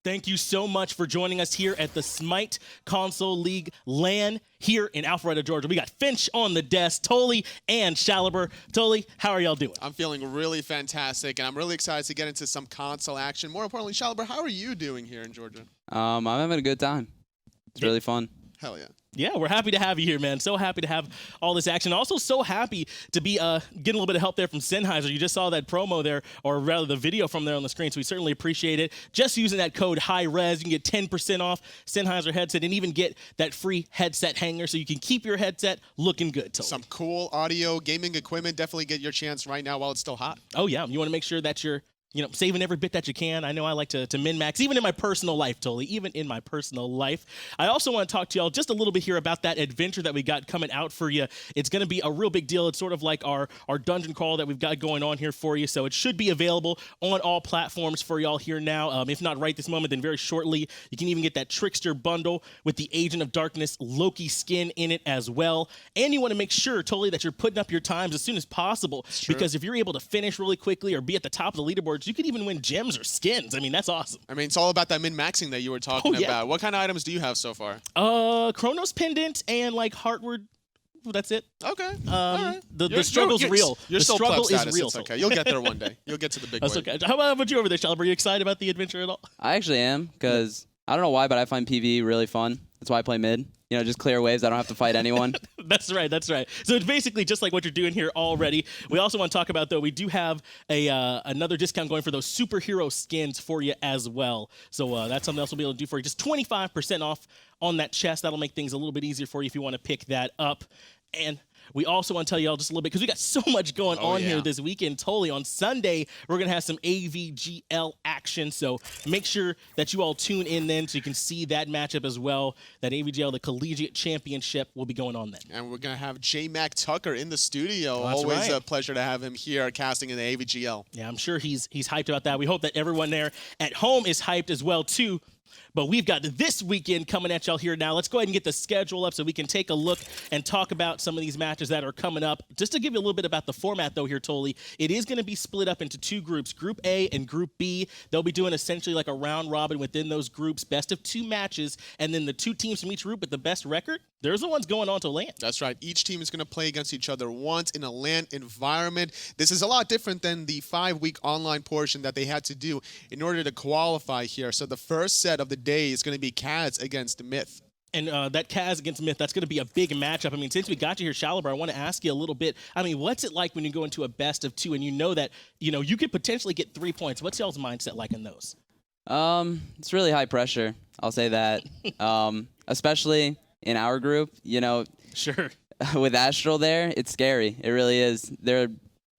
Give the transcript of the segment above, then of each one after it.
Thank you so much for joining us here at the Smite Console League LAN here in Alpharetta, Georgia. We got Finch on the desk, Tolly and Shaliber. Tolly, how are y'all doing? I'm feeling really fantastic, and I'm really excited to get into some console action. More importantly, Shaliber, how are you doing here in Georgia? I'm having a good time. It's really fun. Hell yeah. Yeah, we're happy to have you here, man. So happy to have all this action. Also so happy to be getting a little bit of help there from Sennheiser. You just saw that promo there, or rather the video from there on the screen, so we certainly appreciate it. Just using that code hi-rez, you can get 10% off Sennheiser headset and even get that free headset hanger so you can keep your headset looking good. Totally. Some cool audio, gaming equipment. Definitely get your chance right now while it's still hot. Oh, yeah. You want to make sure that you're saving every bit that you can. I know I like to min-max, even in my personal life, Totally, even in my personal life. I also want to talk to y'all just a little bit here about that adventure that we got coming out for you. It's going to be a real big deal. It's sort of like our dungeon crawl that we've got going on here for you. So it should be available on all platforms for y'all here now. If not right this moment, then very shortly. You can even get that Trickster bundle with the Agent of Darkness Loki skin in it as well. And you want to make sure, Totally, that you're putting up your times as soon as possible. Because if you're able to finish really quickly or be at the top of the leaderboard, you could even win gems or skins. I mean, that's awesome. I mean, it's all about that min-maxing that you were talking about. What kind of items do you have so far? Chronos Pendant and like Heartward. That's it. Okay. All right. The struggle's real. You're the still struggle pleb status. is real. It's okay. You'll get there one day. You'll get to the big That's wave. okay. How about you over there, Shaliber? Are you excited about the adventure at all? I actually am, because I don't know why, but I find PvE really fun. That's why I play mid. You know, just clear waves. I don't have to fight anyone. That's right. That's right. So it's basically just like what you're doing here already. We also want to talk about, though, we do have another discount going for those superhero skins for you as well. So that's something else we'll be able to do for you. Just 25% off on that chest. That'll make things a little bit easier for you if you want to pick that up. And we also want to tell you all just a little bit, because we got so much going on here this weekend. Totally. On Sunday, we're going to have some AVGL action. So make sure that you all tune in then so you can see that matchup as well. That AVGL, the Collegiate Championship, will be going on then. And we're going to have J-Mac Tucker in the studio. Well, always a pleasure to have him here casting in the AVGL. Yeah, I'm sure he's hyped about that. We hope that everyone there at home is hyped as well, too. But we've got this weekend coming at y'all here now. Let's go ahead and get the schedule up so we can take a look and talk about some of these matches that are coming up. Just to give you a little bit about the format, though, here, Tolly, it is going to be split up into two groups, Group A and Group B. They'll be doing essentially like a round robin within those groups, best of 2 matches, and then the 2 teams from each group with the best record, there's the ones going on to LAN. That's right. Each team is going to play against each other once in a LAN environment. This is a lot different than the 5-week online portion that they had to do in order to qualify here. So the first set of the day is going to be CAZ against Myth. And that CAZ against Myth, that's going to be a big matchup. I mean, since we got you here, Shaliber, I want to ask you a little bit. I mean, what's it like when you go into a best of 2 and you know that, you could potentially get 3 points? What's y'all's mindset like in those? It's really high pressure. I'll say that. Especially in our group, Sure. with Astral there, it's scary. It really is. They're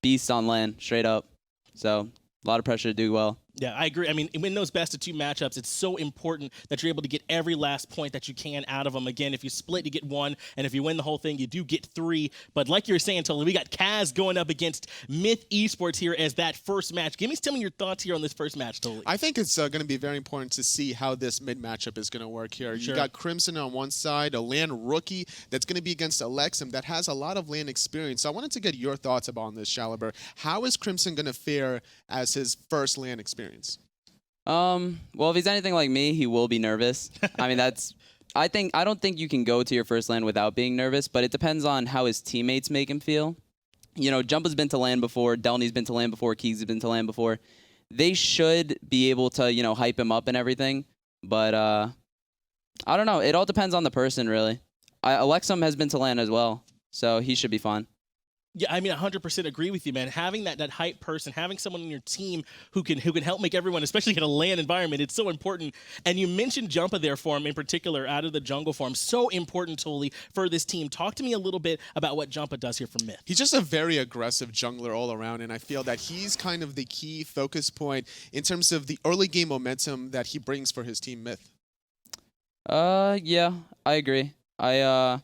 beasts on LAN, straight up. So a lot of pressure to do well. Yeah, I agree. I mean, in those best of 2 matchups, it's so important that you're able to get every last point that you can out of them. Again, if you split, you get 1, and if you win the whole thing, you do get 3. But like you were saying, Totally, we got CAZ going up against Myth Esports here as that first match. Tell me your thoughts here on this first match, Totally. I think it's going to be very important to see how this mid matchup is going to work here. Sure. You got Crimson on one side, a LAN rookie that's going to be against Elexum that has a lot of LAN experience. So I wanted to get your thoughts about this, Shaliber. How is Crimson going to fare as his first LAN experience? Well, if he's anything like me, he will be nervous. I mean, I don't think you can go to your first LAN without being nervous, but it depends on how his teammates make him feel. Jumpahh's been to LAN before, Delny's been to LAN before, Keegs has been to LAN before. They should be able to, hype him up and everything, but I don't know. It all depends on the person, really. Elexum has been to LAN as well, so he should be fine. Yeah, I mean, 100% agree with you, man. Having that hype person, having someone on your team who can help make everyone, especially in a LAN environment, it's so important. And you mentioned Jumpahhh there for him in particular, out of the jungle form. So important, Totally, for this team. Talk to me a little bit about what Jumpahhh does here for Myth. He's just a very aggressive jungler all around, and I feel that he's kind of the key focus point in terms of the early game momentum that he brings for his team Myth. Yeah, I agree. I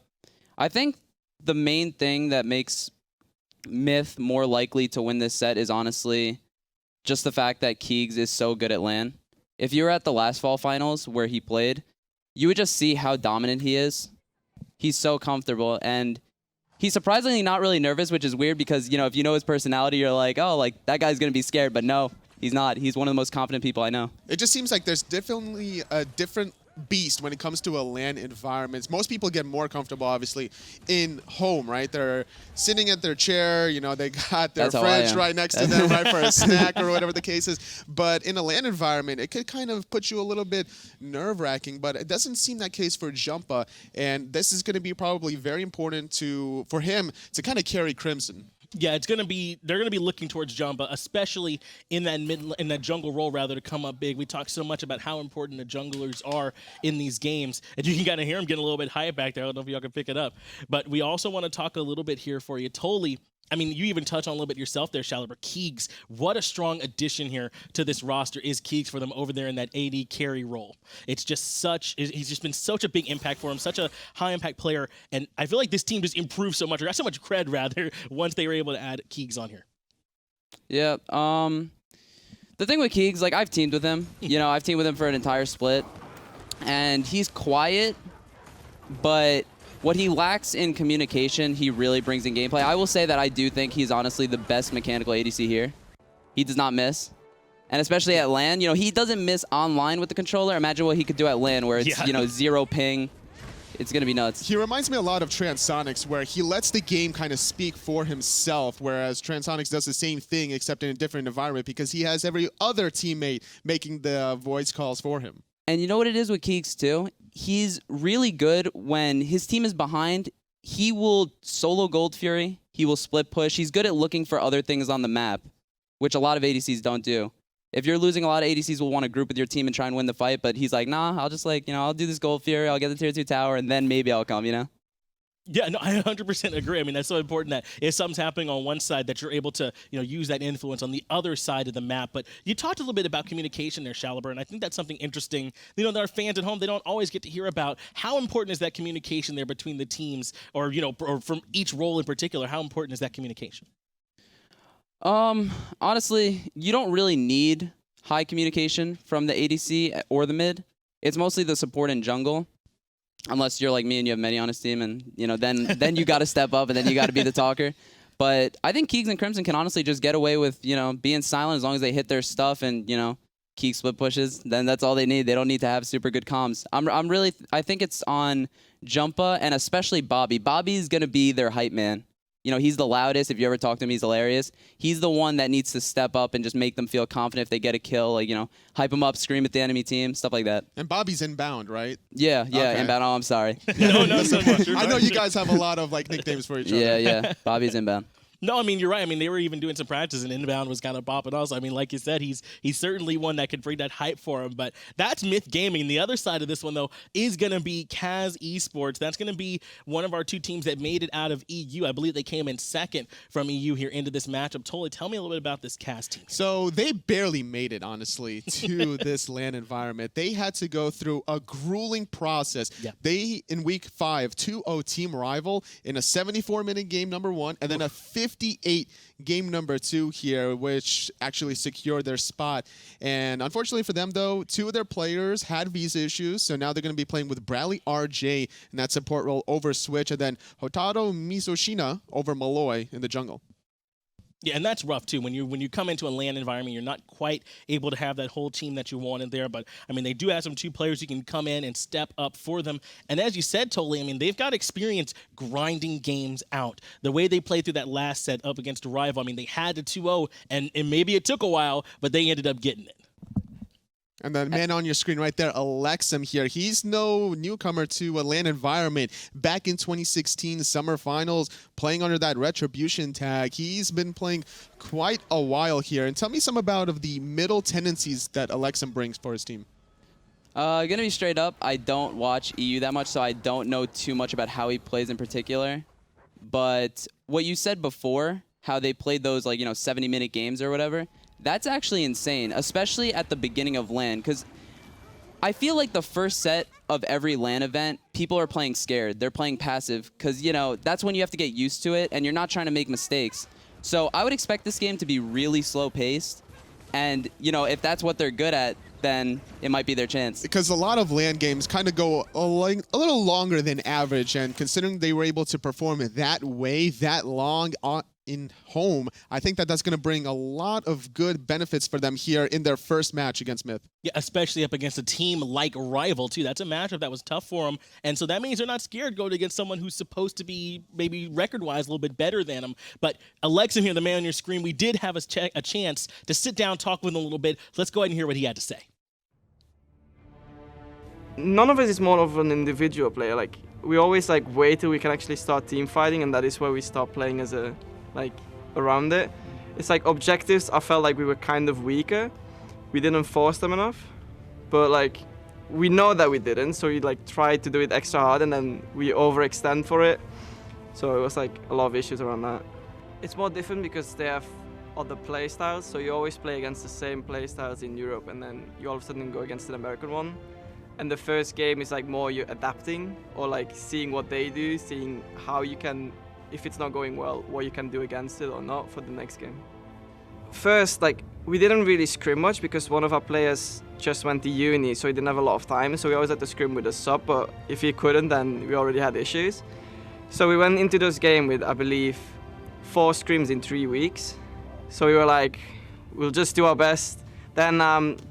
think the main thing that makes Myth more likely to win this set is honestly just the fact that Keegs is so good at LAN. If you were at the last fall finals where he played, you would just see how dominant he is. He's so comfortable, and he's surprisingly not really nervous, which is weird because, if you know his personality, you're like, oh, like that guy's going to be scared. But no, He's not. He's one of the most confident people I know. It just seems like there's definitely a different beast when it comes to a LAN environment. Most people get more comfortable, obviously, in home, right? They're sitting at their chair, you know, they got their fridge right next to them, right, for a snack or whatever the case is. But in a LAN environment, it could kind of put you a little bit nerve-wracking, but it doesn't seem that case for Jumpahhh. And this is going to be probably very important for him to kind of carry Crimson. Yeah, they're gonna be looking towards Jumpahhh, especially in that jungle role, rather, to come up big. We talk so much about how important the junglers are in these games, and you can kind of hear him getting a little bit hype back there. I don't know if y'all can pick it up, but we also want to talk a little bit here for you. Totally. I mean, you even touched on a little bit yourself there, Shaliber. Keegs, what a strong addition here to this roster is Keegs for them over there in that AD carry role. It's just he's just been such a big impact for him, such a high impact player, and I feel like this team just improved so much, or got so much cred rather, once they were able to add Keegs on here. Yeah, the thing with Keegs, like, I've teamed with him. You know, I've teamed with him for an entire split, and he's quiet, but what he lacks in communication, he really brings in gameplay. I will say that I do think he's honestly the best mechanical ADC here. He does not miss. And especially at LAN, you know, he doesn't miss online with the controller. Imagine what he could do at LAN where it's, you know, 0 ping. It's going to be nuts. He reminds me a lot of Transonics, where he lets the game kind of speak for himself, whereas Transonics does the same thing except in a different environment because he has every other teammate making the voice calls for him. And you know what it is with Keegs too? He's really good when his team is behind. He will solo Gold Fury. He will split push. He's good at looking for other things on the map, which a lot of ADCs don't do. If you're losing, a lot of ADCs will want to group with your team and try and win the fight, but he's like, nah, I'll just, like, you know, I'll do this Gold Fury, I'll get the tier 2 tower, and then maybe I'll come, you know? Yeah, no, I 100% agree. I mean, that's so important that if something's happening on one side, that you're able to, you know, use that influence on the other side of the map. But you talked a little bit about communication there, Shaliber, and I think that's something interesting. You know, that our fans at home, they don't always get to hear about how important is that communication there between the teams, or, you know, or from each role in particular. How important is that communication? Honestly, you don't really need high communication from the ADC or the mid. It's mostly the support and jungle. Unless you're like me and you have many on his team, and, you know, then you got to step up and then you got to be the talker. But I think Keegs and Crimson can honestly just get away with, you know, being silent as long as they hit their stuff and, you know, Keegs split pushes. Then that's all they need. They don't need to have super good comms. I think it's on Jumpahhh and especially Bobby. Bobby's gonna be their hype man. You know, he's the loudest. If you ever talk to him, he's hilarious. He's the one that needs to step up and just make them feel confident if they get a kill. Like, you know, hype them up, scream at the enemy team, stuff like that. And Bobby's Inbowned, right? Yeah, Okay. Inbound. Oh, I'm sorry. No, I know you guys have a lot of, like, nicknames for each other. Yeah. Bobby's Inbound. No, I mean, you're right. I mean, they were even doing some practice, and Inbound was kind of popping off. So, I mean, like you said, he's certainly one that could bring that hype for him. But that's Myth Gaming. The other side of this one, though, is going to be CAZ Esports. That's going to be one of our two teams that made it out of EU. I believe they came in second from EU here into this matchup. Totally, tell me a little bit about this CAZ team. So they barely made it, honestly, to this LAN environment. They had to go through a grueling process. Yeah. They, in week 5, 2-0 team rival in a 74-minute game number 1, and then a 58 game number 2 here, which actually secured their spot. And unfortunately for them, though, 2 of their players had visa issues, so now they're going to be playing with BradleyRJ in that support role over Switch, and then HotaruMizushina over Malloy in the jungle. Yeah, and that's rough too. When you come into a LAN environment, you're not quite able to have that whole team that you wanted there. But I mean, they do have some 2 players who can come in and step up for them. And as you said, Totally, I mean, they've got experience grinding games out. The way they played through that last set up against a rival, I mean, they had to 2-0, and maybe it took a while, but they ended up getting it. And the man on your screen right there, Elexum here. He's no newcomer to a LAN environment. Back in 2016 Summer Finals, playing under that Retribution tag. He's been playing quite a while here. And tell me some about the middle tendencies that Elexum brings for his team. Gonna be straight up, I don't watch EU that much, so I don't know too much about how he plays in particular. But what you said before, how they played those, like, you know, 70-minute games or whatever, that's actually insane, especially at the beginning of LAN, because I feel like the first set of every LAN event, people are playing scared. They're playing passive, because, you know, that's when you have to get used to it, and you're not trying to make mistakes. So I would expect this game to be really slow-paced, and, you know, if that's what they're good at, then it might be their chance. Because a lot of LAN games kind of go a little longer than average, and considering they were able to perform that way, that long in home, I think that that's going to bring a lot of good benefits for them here in their first match against Myth. Yeah, especially up against a team like Rival, too. That's a matchup that was tough for them. And so that means they're not scared going against someone who's supposed to be maybe record-wise a little bit better than them. But Elexum here, the man on your screen, we did have a chance to sit down, talk with him a little bit. Let's go ahead and hear what he had to say. None of us is more of an individual player. Like, we always like wait till we can actually start team fighting, and that is where we start playing as a around it. It's like objectives, I felt like we were kind of weaker. We didn't force them enough, but like we know that we didn't, so we like tried to do it extra hard and then we overextend for it. So it was like a lot of issues around that. It's more different because they have other play styles, so you always play against the same play styles in Europe, and then you all of a sudden go against an American one. And the first game is like more you adapting or like seeing what they do, seeing how you can, if it's not going well, what you can do against it or not for the next game. First, like, we didn't really scrim much because one of our players just went to uni, so he didn't have a lot of time, so we always had to scrim with a sub, but if he couldn't, then we already had issues. So we went into this game with, I believe, 4 scrims in 3 weeks. So we were like, we'll just do our best. Then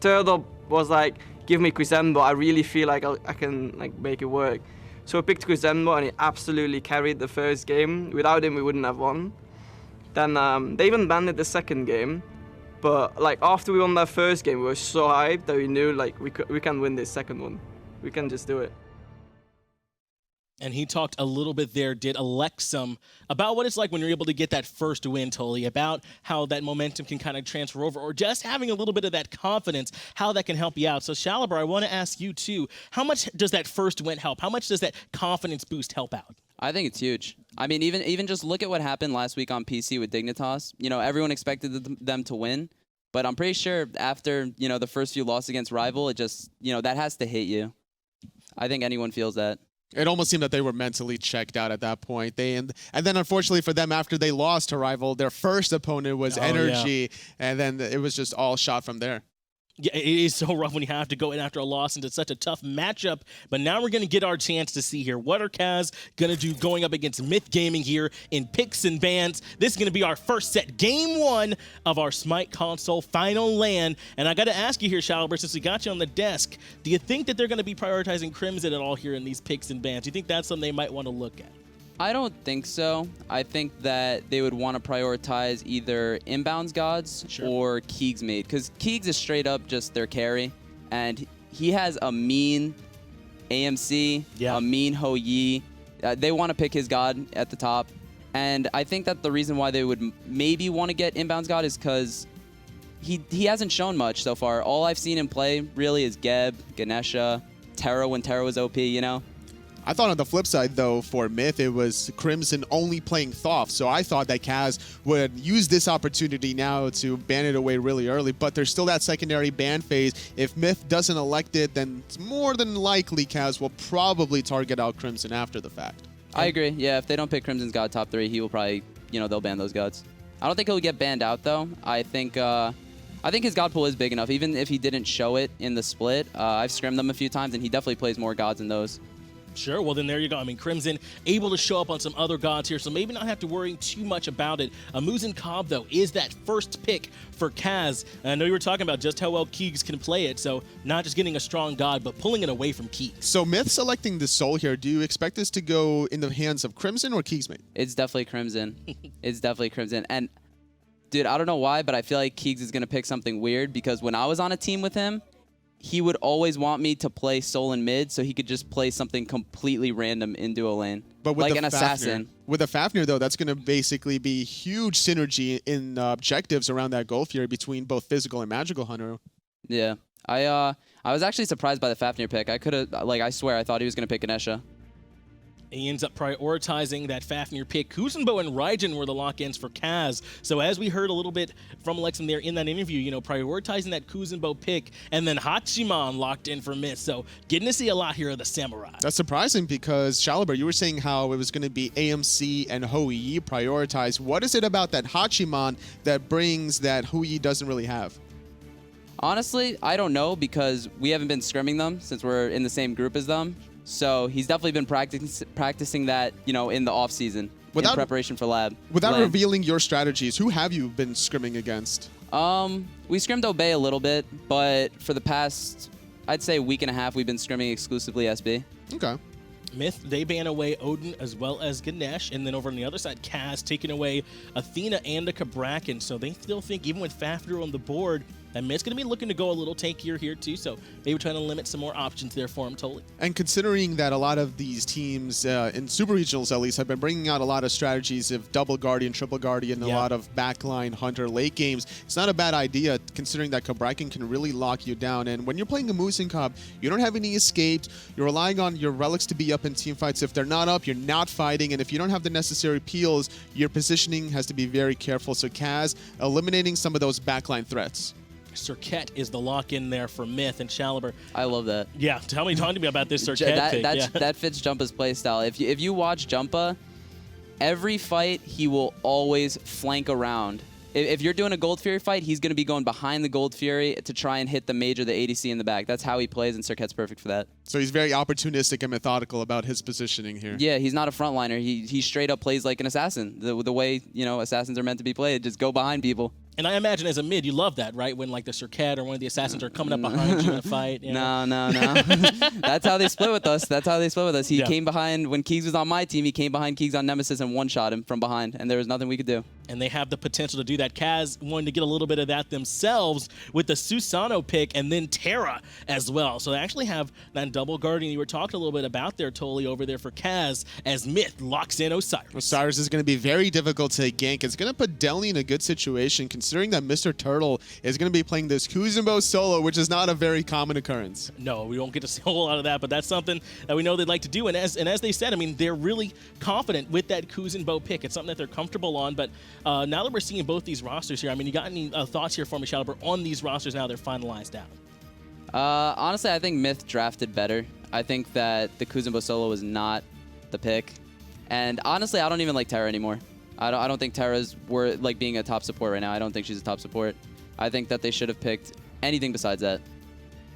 Turtle was like, give me Kuzenbo, I really feel like I can like make it work. So we picked Kuzenbo and he absolutely carried the first game. Without him, we wouldn't have won. Then they even banned it the second game. But like after we won that first game, we were so hyped that we knew like we can win this second one. We can just do it. And he talked a little bit there, did Elexum, about what it's like when you're able to get that first win, Tully, about how that momentum can kind of transfer over, or just having a little bit of that confidence, how that can help you out. So, Shaliber, I want to ask you, too, how much does that first win help? How much does that confidence boost help out? I think it's huge. I mean, even just look at what happened last week on PC with Dignitas. You know, everyone expected them to win, but I'm pretty sure after, you know, the first few losses against Rival, it just, you know, that has to hit you. I think anyone feels that. It almost seemed that they were mentally checked out at that point. And then, unfortunately for them, after they lost to Rival, their first opponent was Energy, and then it was just all shot from there. Yeah, it is so rough when you have to go in after a loss into such a tough matchup. But now we're going to get our chance to see here. What are CAZ going to do going up against Myth Gaming here in picks and bans? This is going to be our first set, game 1 of our Smite console final LAN. And I got to ask you here, Shaliber, since we got you on the desk, do you think that they're going to be prioritizing Crimson at all here in these picks and bans? Do you think that's something they might want to look at? I don't think so. I think that they would want to prioritize either Inbound's gods or KeegsMate, because Keegs is straight up just their carry, and he has a mean AMC, a mean Ho Yi. They want to pick his god at the top, and I think that the reason why they would maybe want to get Inbound's god is because he hasn't shown much so far. All I've seen him play really is Geb, Ganesha, Terra when Terra was OP, you know? I thought on the flip side, though, for Myth, it was Crimson only playing Thoth. So I thought that CAZ would use this opportunity now to ban it away really early. But there's still that secondary ban phase. If Myth doesn't elect it, then it's more than likely CAZ will probably target out Crimson after the fact. I agree. Yeah, if they don't pick Crimson's god top 3, he will probably, you know, they'll ban those gods. I don't think he'll get banned out, though. I think his god pool is big enough. Even if he didn't show it in the split, I've scrimmed them a few times, and he definitely plays more gods than those. Sure, well then there you go. I mean, Crimson able to show up on some other gods here, so maybe not have to worry too much about it. Muzen Cobb, though, is that first pick for CAZ. And I know you were talking about just how well Keegs can play it, so not just getting a strong god, but pulling it away from Keegs. So Myth selecting the Soul here, do you expect this to go in the hands of Crimson or KeegsMate? It's definitely Crimson. It's definitely Crimson. And, dude, I don't know why, but I feel like Keegs is going to pick something weird, because when I was on a team with him, he would always want me to play Soul in mid, so he could just play something completely random into a lane. But with like the an assassin. With a Fafnir, though, that's going to basically be huge synergy in objectives around that Gold Fury between both physical and magical Hunter. Yeah. I was actually surprised by the Fafnir pick. I could have, like, I swear, I thought he was going to pick Ganesha. He ends up prioritizing that Fafnir pick. Kuzenbo and Raijin were the lock-ins for CAZ. So as we heard a little bit from Elexum there in that interview, you know, prioritizing that Kuzenbo pick, and then Hachiman locked in for Myth. So getting to see a lot here of the Samurai. That's surprising because, Shaliber, you were saying how it was going to be AMC and Ho Yi prioritized. What is it about that Hachiman that brings that Ho Yi doesn't really have? Honestly, I don't know, because we haven't been scrimming them since we're in the same group as them. So he's definitely been practicing that, you know, in the off season. in preparation for lab. Without LAN. revealing your strategies, who have you been scrimming against? We scrimmed Obey a little bit, but for the past, I'd say week and a half, we've been scrimming exclusively SB. Okay. Myth, they ban away Odin as well as Ganesh, and then over on the other side, KAZ taking away Athena and a Kabrakan. So they still think, even with Fafnir on the board, that Myth's going to be looking to go a little tankier here too. So maybe trying to limit some more options there for him, totally. And considering that a lot of these teams, in Super Regionals at least, have been bringing out a lot of strategies of double Guardian, triple Guardian, a lot of backline Hunter late games, it's not a bad idea considering that Kabrakan can really lock you down. And when you're playing a Muzen Cobb, you don't have any escaped. You're relying on your relics to be up in team fights. If they're not up, you're not fighting. And if you don't have the necessary peels, your positioning has to be very careful. So KAZ eliminating some of those backline threats. Serqet is the lock-in there for Myth and Shaliber. I love that. Yeah, talk to me about this Serqet pick. That fits Jumpahh's playstyle. If you watch Jumpahhh, every fight he will always flank around. If you're doing a Gold Fury fight, he's going to be going behind the Gold Fury to try and hit the Mage or the ADC in the back. That's how he plays, and Serqet's perfect for that. So he's very opportunistic and methodical about his positioning here. Yeah, he's not a frontliner. He straight up plays like an assassin. The way, assassins are meant to be played, just go behind people. And I imagine as a mid, you love that, right? When like the Serqet or one of the assassins are coming up behind you in a fight. You know? No. That's how they split with us. He came behind, when Keegs was on my team, he came behind Keegs on Nemesis and one-shot him from behind, and there was nothing we could do. And they have the potential to do that. KAZ wanted to get a little bit of that themselves with the Susano pick and then Terra as well. So they actually have that double Guardian you were talking a little bit about there, totally over there for KAZ as Myth locks in Osiris. Osiris is going to be very difficult to gank. It's going to put Delnyy in a good situation considering that Mr. Turtle is going to be playing this Kuzenbo solo, which is not a very common occurrence. No, we won't get to see a whole lot of that, but that's something that we know they'd like to do. And as they said, I mean, they're really confident with that Kuzenbo pick. It's something that they're comfortable on, but now that we're seeing both these rosters here, I mean, you got any thoughts here for me, Shaliber, on these rosters now they're finalized out? Honestly, I think Myth drafted better. I think that the Kuzenbo solo was not the pick. And honestly, I don't even like Terra anymore. I don't think Terra's worth like being a top support right now. I don't think she's a top support. I think that they should have picked anything besides that.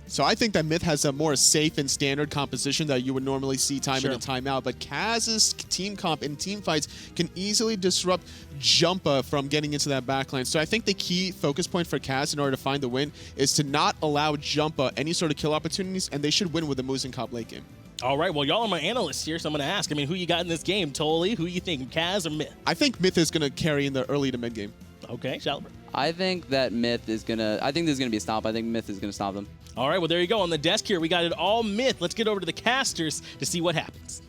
So I think that Myth has a more safe and standard composition that you would normally see time in and time out. But KAZ's team comp in team fights can easily disrupt Jumpahhh from getting into that backline. So I think the key focus point for KAZ in order to find the win is to not allow Jumpahhh any sort of kill opportunities, and they should win with the Muzen Cobb late game. All right, well, y'all are my analysts here, so I'm going to ask. I mean, who you got in this game? Totally. Who you think, KAZ or Myth? I think Myth is going to carry in the early to mid game. Okay, Shaliber. I think that Myth is going to... I think there's going to be a stop. I think Myth is going to stop them. All right, well, there you go. On the desk here, we got it all Myth. Let's get over to the casters to see what happens.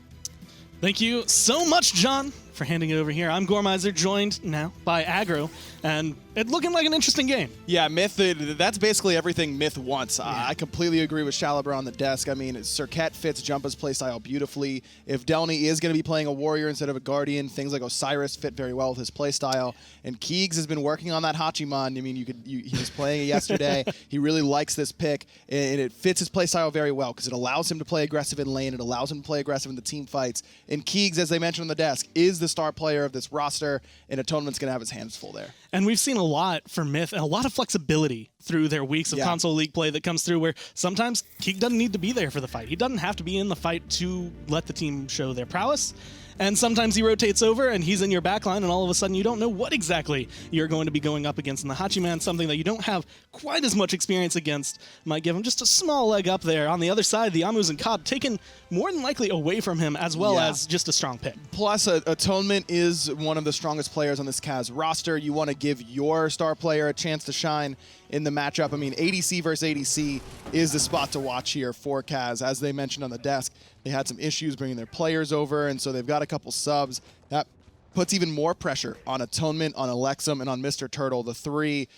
Thank you so much, John, for handing it over here. I'm Gormizer, joined now by Aggro, and it's looking like an interesting game. Yeah, Myth, that's basically everything Myth wants. I completely agree with Shaliber on the desk. I mean, Serqet fits Jumpahh's playstyle beautifully. If Delnyy is going to be playing a warrior instead of a guardian, things like Osiris fit very well with his playstyle. And Keegs has been working on that Hachiman. I mean, he was playing it yesterday. He really likes this pick, and it fits his playstyle very well because it allows him to play aggressive in lane. It allows him to play aggressive in the team fights. And Keegs, as they mentioned on the desk, is the star player of this roster, and Atonement's going to have his hands full there. And we've seen a lot from Myth and a lot of flexibility through their weeks of console league play that comes through where sometimes Keeg doesn't need to be there for the fight. He doesn't have to be in the fight to let the team show their prowess. And sometimes he rotates over and he's in your backline and all of a sudden you don't know what exactly you're going to be going up against. And the Hachiman, something that you don't have quite as much experience against, might give him just a small leg up there. On the other side, the Amus and Cobb taken more than likely away from him as well as just a strong pick. Plus, Atonement is one of the strongest players on this KAZ roster. You want to give your star player a chance to shine in the matchup. I mean, ADC versus ADC is the spot to watch here for KAZ. As they mentioned on the desk, they had some issues bringing their players over, and so they've got a couple subs. That puts even more pressure on Atonement, on Elexum, and on Mr. Turtle, the three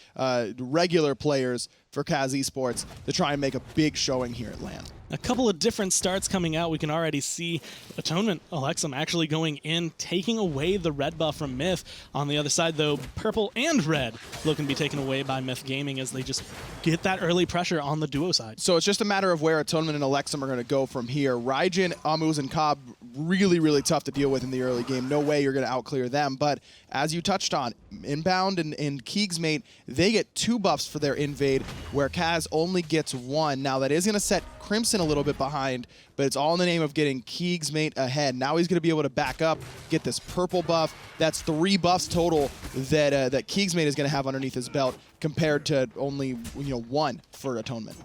regular players for CAZ Esports, to try and make a big showing here at LAN. A couple of different starts coming out. We can already see Atonement, Elexum actually going in, taking away the red buff from Myth. On the other side, though, purple and red looking to be taken away by Myth Gaming as they just get that early pressure on the duo side. So it's just a matter of where Atonement and Elexum are going to go from here. Raijin, Amus, and Cobb, really, really tough to deal with in the early game. No way you're going to outclear them. But as you touched on, Inbowned and KeegsMate, they get 2 buffs for their invade. where KAZ only gets 1. Now, that is going to set Crimson a little bit behind, but it's all in the name of getting KeegsMate ahead. Now he's going to be able to back up, get this purple buff. That's 3 buffs total that that KeegsMate is going to have underneath his belt compared to only 1 for Atonement.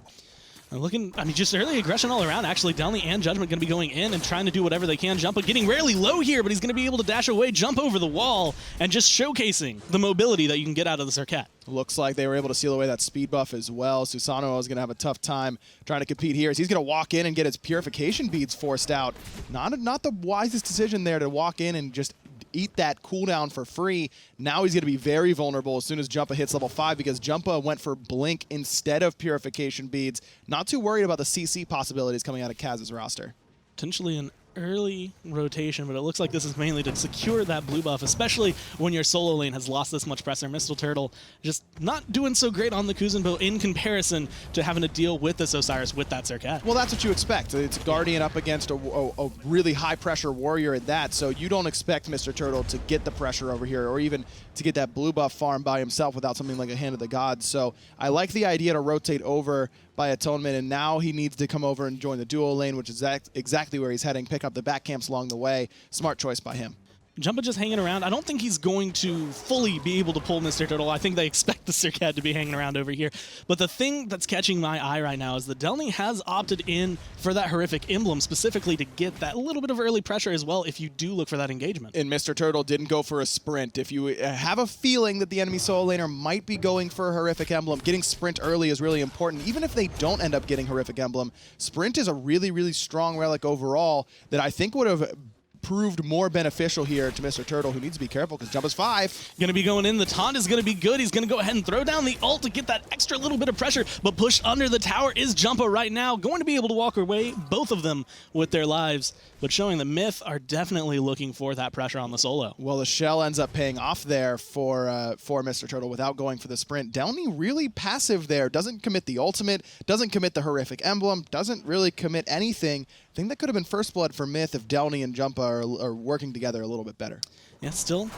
Looking, I mean, just early aggression all around. Actually, Delnyy and Judgment going to be going in and trying to do whatever they can. Jumpahhh getting rarely low here, but he's going to be able to dash away, jump over the wall, and just showcasing the mobility that you can get out of the Serqet. Looks like they were able to seal away that speed buff as well. Susano is going to have a tough time trying to compete here. He's going to walk in and get his purification beads forced out. Not the wisest decision there to walk in and just eat that cooldown for free. Now he's going to be very vulnerable as soon as Jumpahhh hits level 5 because Jumpahhh went for Blink instead of purification beads. Not too worried about the CC possibilities coming out of KAZ's roster. Potentially an early rotation, but it looks like this is mainly to secure that blue buff, especially when your solo lane has lost this much pressure. Mr. Turtle just not doing so great on the Kuzenbo in comparison to having to deal with this Osiris with that Serqet. Well, that's what you expect. It's Guardian up against a really high-pressure warrior at that, so you don't expect Mr. Turtle to get the pressure over here or even to get that blue buff farm by himself without something like a Hand of the Gods. So I like the idea to rotate over by Atonement, and now he needs to come over and join the duo lane, which is exactly where he's heading, pick up the back camps along the way. Smart choice by him. Jumpahhh just hanging around. I don't think he's going to fully be able to pull Mr. Turtle. I think they expect the Serqet to be hanging around over here. But the thing that's catching my eye right now is that Delnyy has opted in for that horrific emblem specifically to get that little bit of early pressure as well if you do look for that engagement. And Mr. Turtle didn't go for a sprint. If you have a feeling that the enemy solo laner might be going for a horrific emblem, getting sprint early is really important. Even if they don't end up getting horrific emblem, sprint is a really, really strong relic overall that I think would have proved more beneficial here to Mr. Turtle, who needs to be careful because Jumpahhh's 5. Going to be going in. The taunt is going to be good. He's going to go ahead and throw down the ult to get that extra little bit of pressure, but push under the tower is Jumpahhh right now. Going to be able to walk away, both of them with their lives, but showing the Myth are definitely looking for that pressure on the solo. Well, the shell ends up paying off there for Mr. Turtle without going for the sprint. Delnyy really passive there. Doesn't commit the ultimate, doesn't commit the horrific emblem, doesn't really commit anything. I think that could have been first blood for Myth if Delnyy and Jumpahhh are working together a little bit better. Yeah, still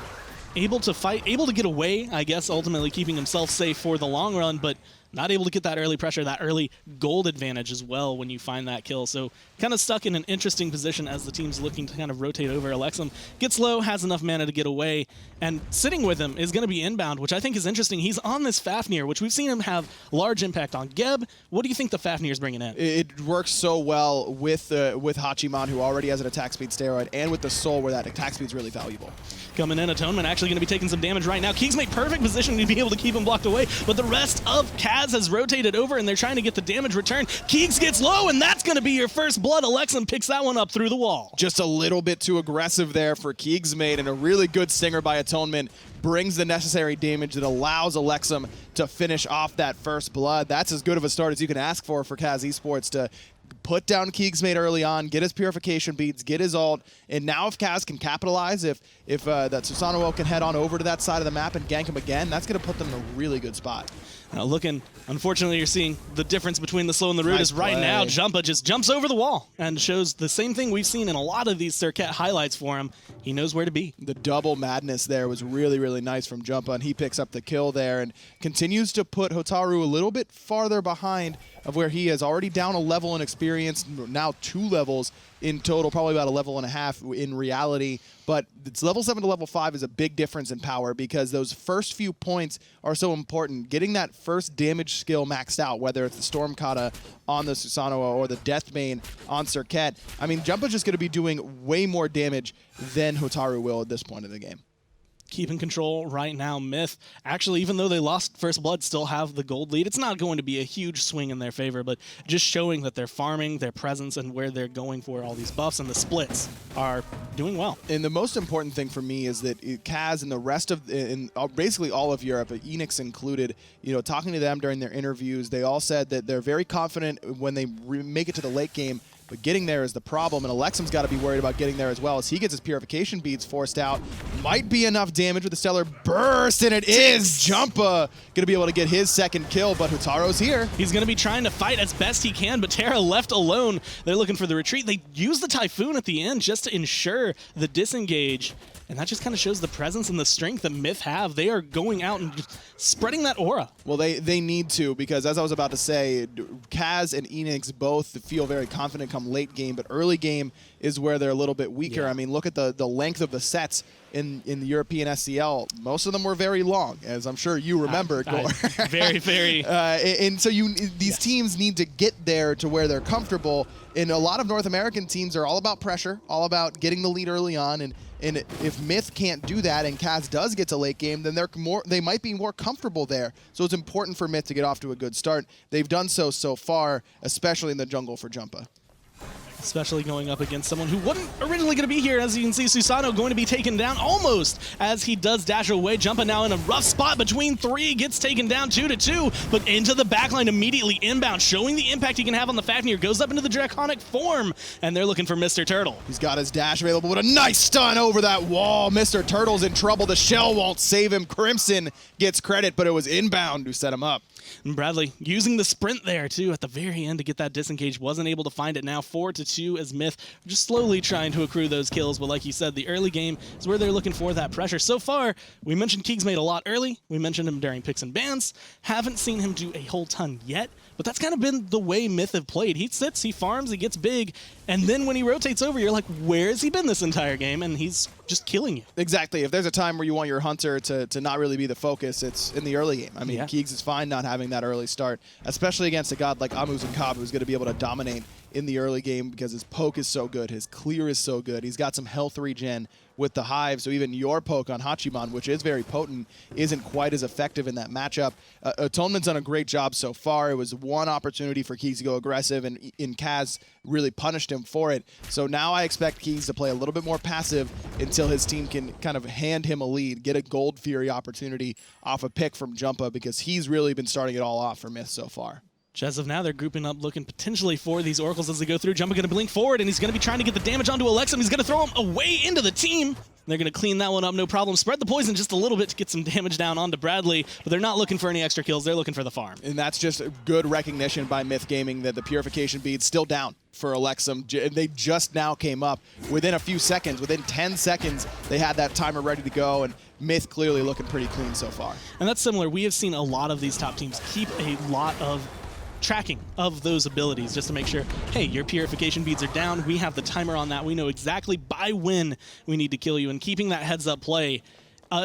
able to fight, able to get away, I guess, ultimately keeping himself safe for the long run, but not able to get that early pressure, that early gold advantage as well when you find that kill. So kind of stuck in an interesting position as the team's looking to kind of rotate over. Elexum gets low, has enough mana to get away, and sitting with him is going to be Inbowned, which I think is interesting. He's on this Fafnir, which we've seen him have large impact on. Geb, what do you think the Fafnir's bringing in? It works so well with Hachiman, who already has an attack speed steroid, and with the Soul, where that attack speed is really valuable. Coming in, Atonement actually going to be taking some damage right now. KeegsMate perfect position to be able to keep him blocked away, but the rest of KAZ has rotated over, and they're trying to get the damage return. Keegs gets low, and that's going to be your first blood. Elexum picks that one up through the wall. Just a little bit too aggressive there for KeegsMate, and a really good stinger by Atonement brings the necessary damage that allows Elexum to finish off that first blood. That's as good of a start as you can ask for CAZ Esports to put down KeegsMate early on, get his purification beads, get his ult, and now if KAZ can capitalize, if that Susano can head on over to that side of the map and gank him again, that's going to put them in a really good spot. Now looking, unfortunately, you're seeing the difference between the slow and the root Nice is right play. now Jumpahhh just jumps over the wall and shows the same thing we've seen in a lot of these Serqet highlights for him. He knows where to be. The double madness there was really, really nice from Jumpahhh, and he picks up the kill there and continues to put Hotaru a little bit farther behind of where he is already down a level in experience, now 2 levels in total, probably about a level and a half in reality. But it's level 7 to level 5 is a big difference in power because those first few points are so important. Getting that first damage skill maxed out, whether it's the Storm Kata on the Susano or the Deathbane on Serqet, I mean, Jumpahh's just going to be doing way more damage than Hotaru will at this point in the game. Keeping control right now. Myth, actually, even though they lost First Blood, still have the gold lead. It's not going to be a huge swing in their favor, but just showing that they're farming, their presence, and where they're going for all these buffs and the splits are doing well. And the most important thing for me is that KAZ and the rest of, basically all of Europe, Enix included, talking to them during their interviews, they all said that they're very confident when they make it to the late game. But getting there is the problem, and Elexum's got to be worried about getting there as well as he gets his purification beads forced out. Might be enough damage with the Stellar Burst, and it is Jumpahhh going to be able to get his second kill, but Hotaru's here. He's going to be trying to fight as best he can, but Terra left alone. They're looking for the retreat. They use the Typhoon at the end just to ensure the disengage. And that just kind of shows the presence and the strength that Myth have. They are going out and just spreading that aura. Well, they need to, because as I was about to say, CAZ and Enix both feel very confident come late game, but early game is where they're a little bit weaker. Yeah. I mean, look at the length of the sets in the European SCL. Most of them were very long, as I'm sure you remember. Very, very. And so these teams need to get there to where they're comfortable. And a lot of North American teams are all about pressure, all about getting the lead early on. And if Myth can't do that and CAZ does get to late game, then they might be more comfortable there. So it's important for Myth to get off to a good start. They've done so far, especially in the jungle for Jumpahhh. Especially going up against someone who wasn't originally going to be here. As you can see, Susano going to be taken down almost as he does dash away. Jumpahhh now in a rough spot between 3, gets taken down 2-2, but into the backline immediately inbound, showing the impact he can have on the Fafnir. Goes up into the draconic form, and they're looking for Mr. Turtle. He's got his dash available with a nice stun over that wall. Mr. Turtle's in trouble. The shell won't save him. Crimson gets credit, but it was Inbowned who set him up. And Bradley using the sprint there, too, at the very end to get that disengage. Wasn't able to find it now. 4-2 as Myth just slowly trying to accrue those kills. But like you said, the early game is where they're looking for that pressure. So far, we mentioned KeegsMate a lot early. We mentioned him during picks and bans. Haven't seen him do a whole ton yet. But that's kind of been the way Myth have played. He sits, he farms, he gets big, and then when he rotates over, you're like, where has he been this entire game? And he's just killing you. Exactly. If there's a time where you want your hunter to not really be the focus, it's in the early game. I mean, Yeah. Keegs is fine not having that early start, especially against a god like Muzen who's going to be able to dominate in the early game because his poke is so good, his clear is so good. He's got some health regen with the hive, so even your poke on Hachiman, which is very potent, isn't quite as effective in that matchup. Atonement's done a great job so far. It was one opportunity for Keegs to go aggressive, and CAZ really punished him for it. So now I expect Keegs to play a little bit more passive until his team can kind of hand him a lead, get a Gold Fury opportunity off a pick from Jumpahhh, because he's really been starting it all off for Myth so far. As of now, they're grouping up, looking potentially for these Oracles as they go through. Jumpahhh going to blink forward, and he's going to be trying to get the damage onto Elexum. He's going to throw him away into the team. They're going to clean that one up, no problem. Spread the poison just a little bit to get some damage down onto Bradley, but they're not looking for any extra kills. They're looking for the farm. And that's just good recognition by Myth Gaming that the Purification Bead's still down for Elexum. They just now came up within a few seconds. Within 10 seconds, they had that timer ready to go, and Myth clearly looking pretty clean so far. And that's similar. We have seen a lot of these top teams keep a lot of tracking of those abilities just to make sure, hey, your purification beads are down. We have the timer on that. We know exactly by when we need to kill you. And keeping that heads up play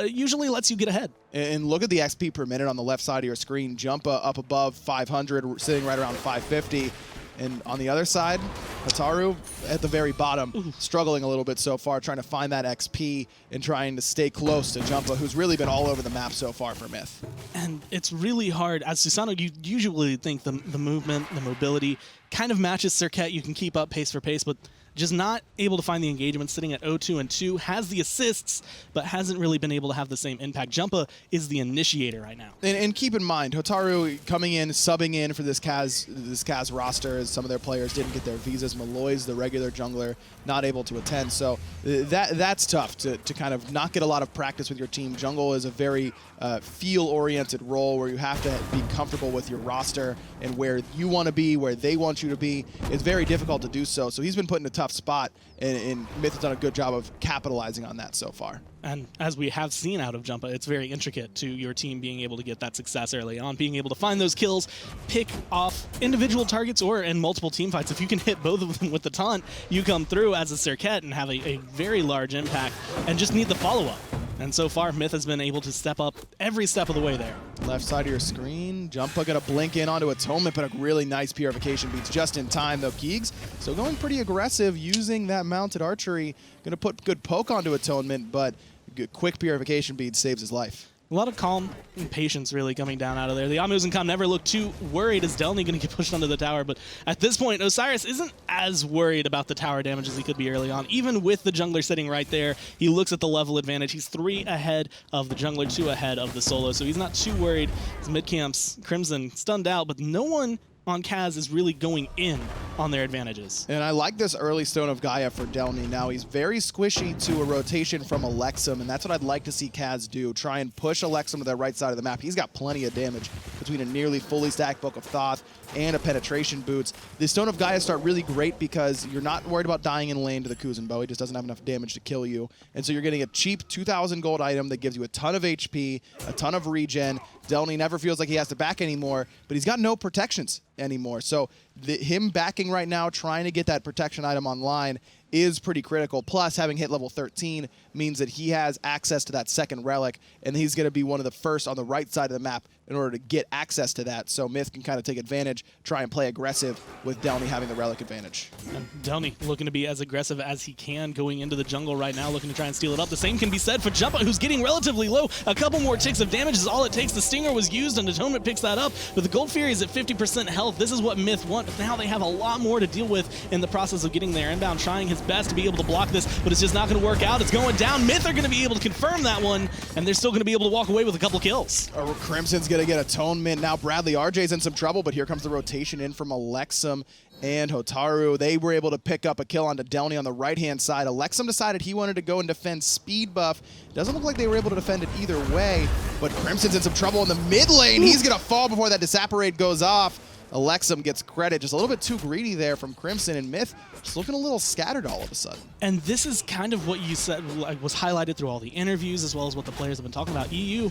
usually lets you get ahead. And look at the XP per minute on the left side of your screen. Jumpahhh up above 500, sitting right around 550. And on the other side, Hotaru at the very bottom, struggling a little bit so far, trying to find that XP and trying to stay close to Jumpahhh, who's really been all over the map so far for Myth. And it's really hard. As Susano, you usually think the movement, the mobility kind of matches Serqet. You can keep up pace for pace, but just not able to find the engagement, sitting at 0-2 and 2, has the assists, but hasn't really been able to have the same impact. Jumpahhh is the initiator right now. And keep in mind, Hotaru coming in, subbing in for this CAZ roster, as some of their players didn't get their visas. Malloy's the regular jungler, not able to attend. So that's tough to kind of not get a lot of practice with your team. Jungle is a very feel-oriented role where you have to be comfortable with your roster and where you want to be, where they want you to be. It's very difficult to do so. So he's been put in a tough spot, and Myth has done a good job of capitalizing on that so far. And as we have seen out of Jumpahhh, it's very intricate to your team being able to get that success early on, being able to find those kills, pick off individual targets or in multiple team fights. If you can hit both of them with the taunt, you come through as a Serqet and have a very large impact and just need the follow-up. And so far, Myth has been able to step up every step of the way there. Left side of your screen, Jumpahhh gonna blink in onto Atonement, but a really nice purification beats just in time though, Keegs. So going pretty aggressive, using that mounted archery, gonna put good poke onto Atonement, but good quick purification bead saves his life. A lot of calm and patience really coming down out of there. The Muzen never looked too worried as Delnyy going to get pushed onto the tower, but at this point, Osiris isn't as worried about the tower damage as he could be early on. Even with the jungler sitting right there, he looks at the level advantage. He's 3 ahead of the jungler, 2 ahead of the solo, so he's not too worried. His mid-camps, Crimson, stunned out, but no one on CAZ is really going in on their advantages. And I like this early Stone of Gaia for Delnyy. Now he's very squishy to a rotation from Elexum, and that's what I'd like to see CAZ do. Try and push Elexum to the right side of the map. He's got plenty of damage, but between a nearly fully stacked Book of Thoth and a penetration boots. The Stone of Gaia start really great because you're not worried about dying in lane to the Kuzenbo. He just doesn't have enough damage to kill you. And so you're getting a cheap 2,000 gold item that gives you a ton of HP, a ton of regen. Delnyy never feels like he has to back anymore, but he's got no protections anymore. So him backing right now, trying to get that protection item online is pretty critical. Plus, having hit level 13 means that he has access to that second relic, and he's going to be one of the first on the right side of the map in order to get access to that. So Myth can kind of take advantage, try and play aggressive with Delnyy having the relic advantage. And Delnyy looking to be as aggressive as he can going into the jungle right now, looking to try and steal it up. The same can be said for Jumpahhh, who's getting relatively low. A couple more ticks of damage is all it takes. The Stinger was used, and Atonement picks that up. But the Gold Fury is at 50% health. This is what Myth want. Now they have a lot more to deal with in the process of getting there. Inbound trying his best to be able to block this, but it's just not going to work out. It's going down. Myth are going to be able to confirm that one, and they're still going to be able to walk away with a couple kills. Crimson's going to get Atonement. Now BradleyRJ's in some trouble, but here comes the rotation in from Elexum and Hotaru. They were able to pick up a kill onto Delnyy on the right-hand side. Elexum decided he wanted to go and defend speed buff. Doesn't look like they were able to defend it either way, but Crimson's in some trouble in the mid lane. He's going to fall before that Disapparate goes off. Elexum gets credit. Just a little bit too greedy there from Crimson, and Myth just looking a little scattered all of a sudden. And this is kind of what you said was highlighted through all the interviews as well as what the players have been talking about. EU,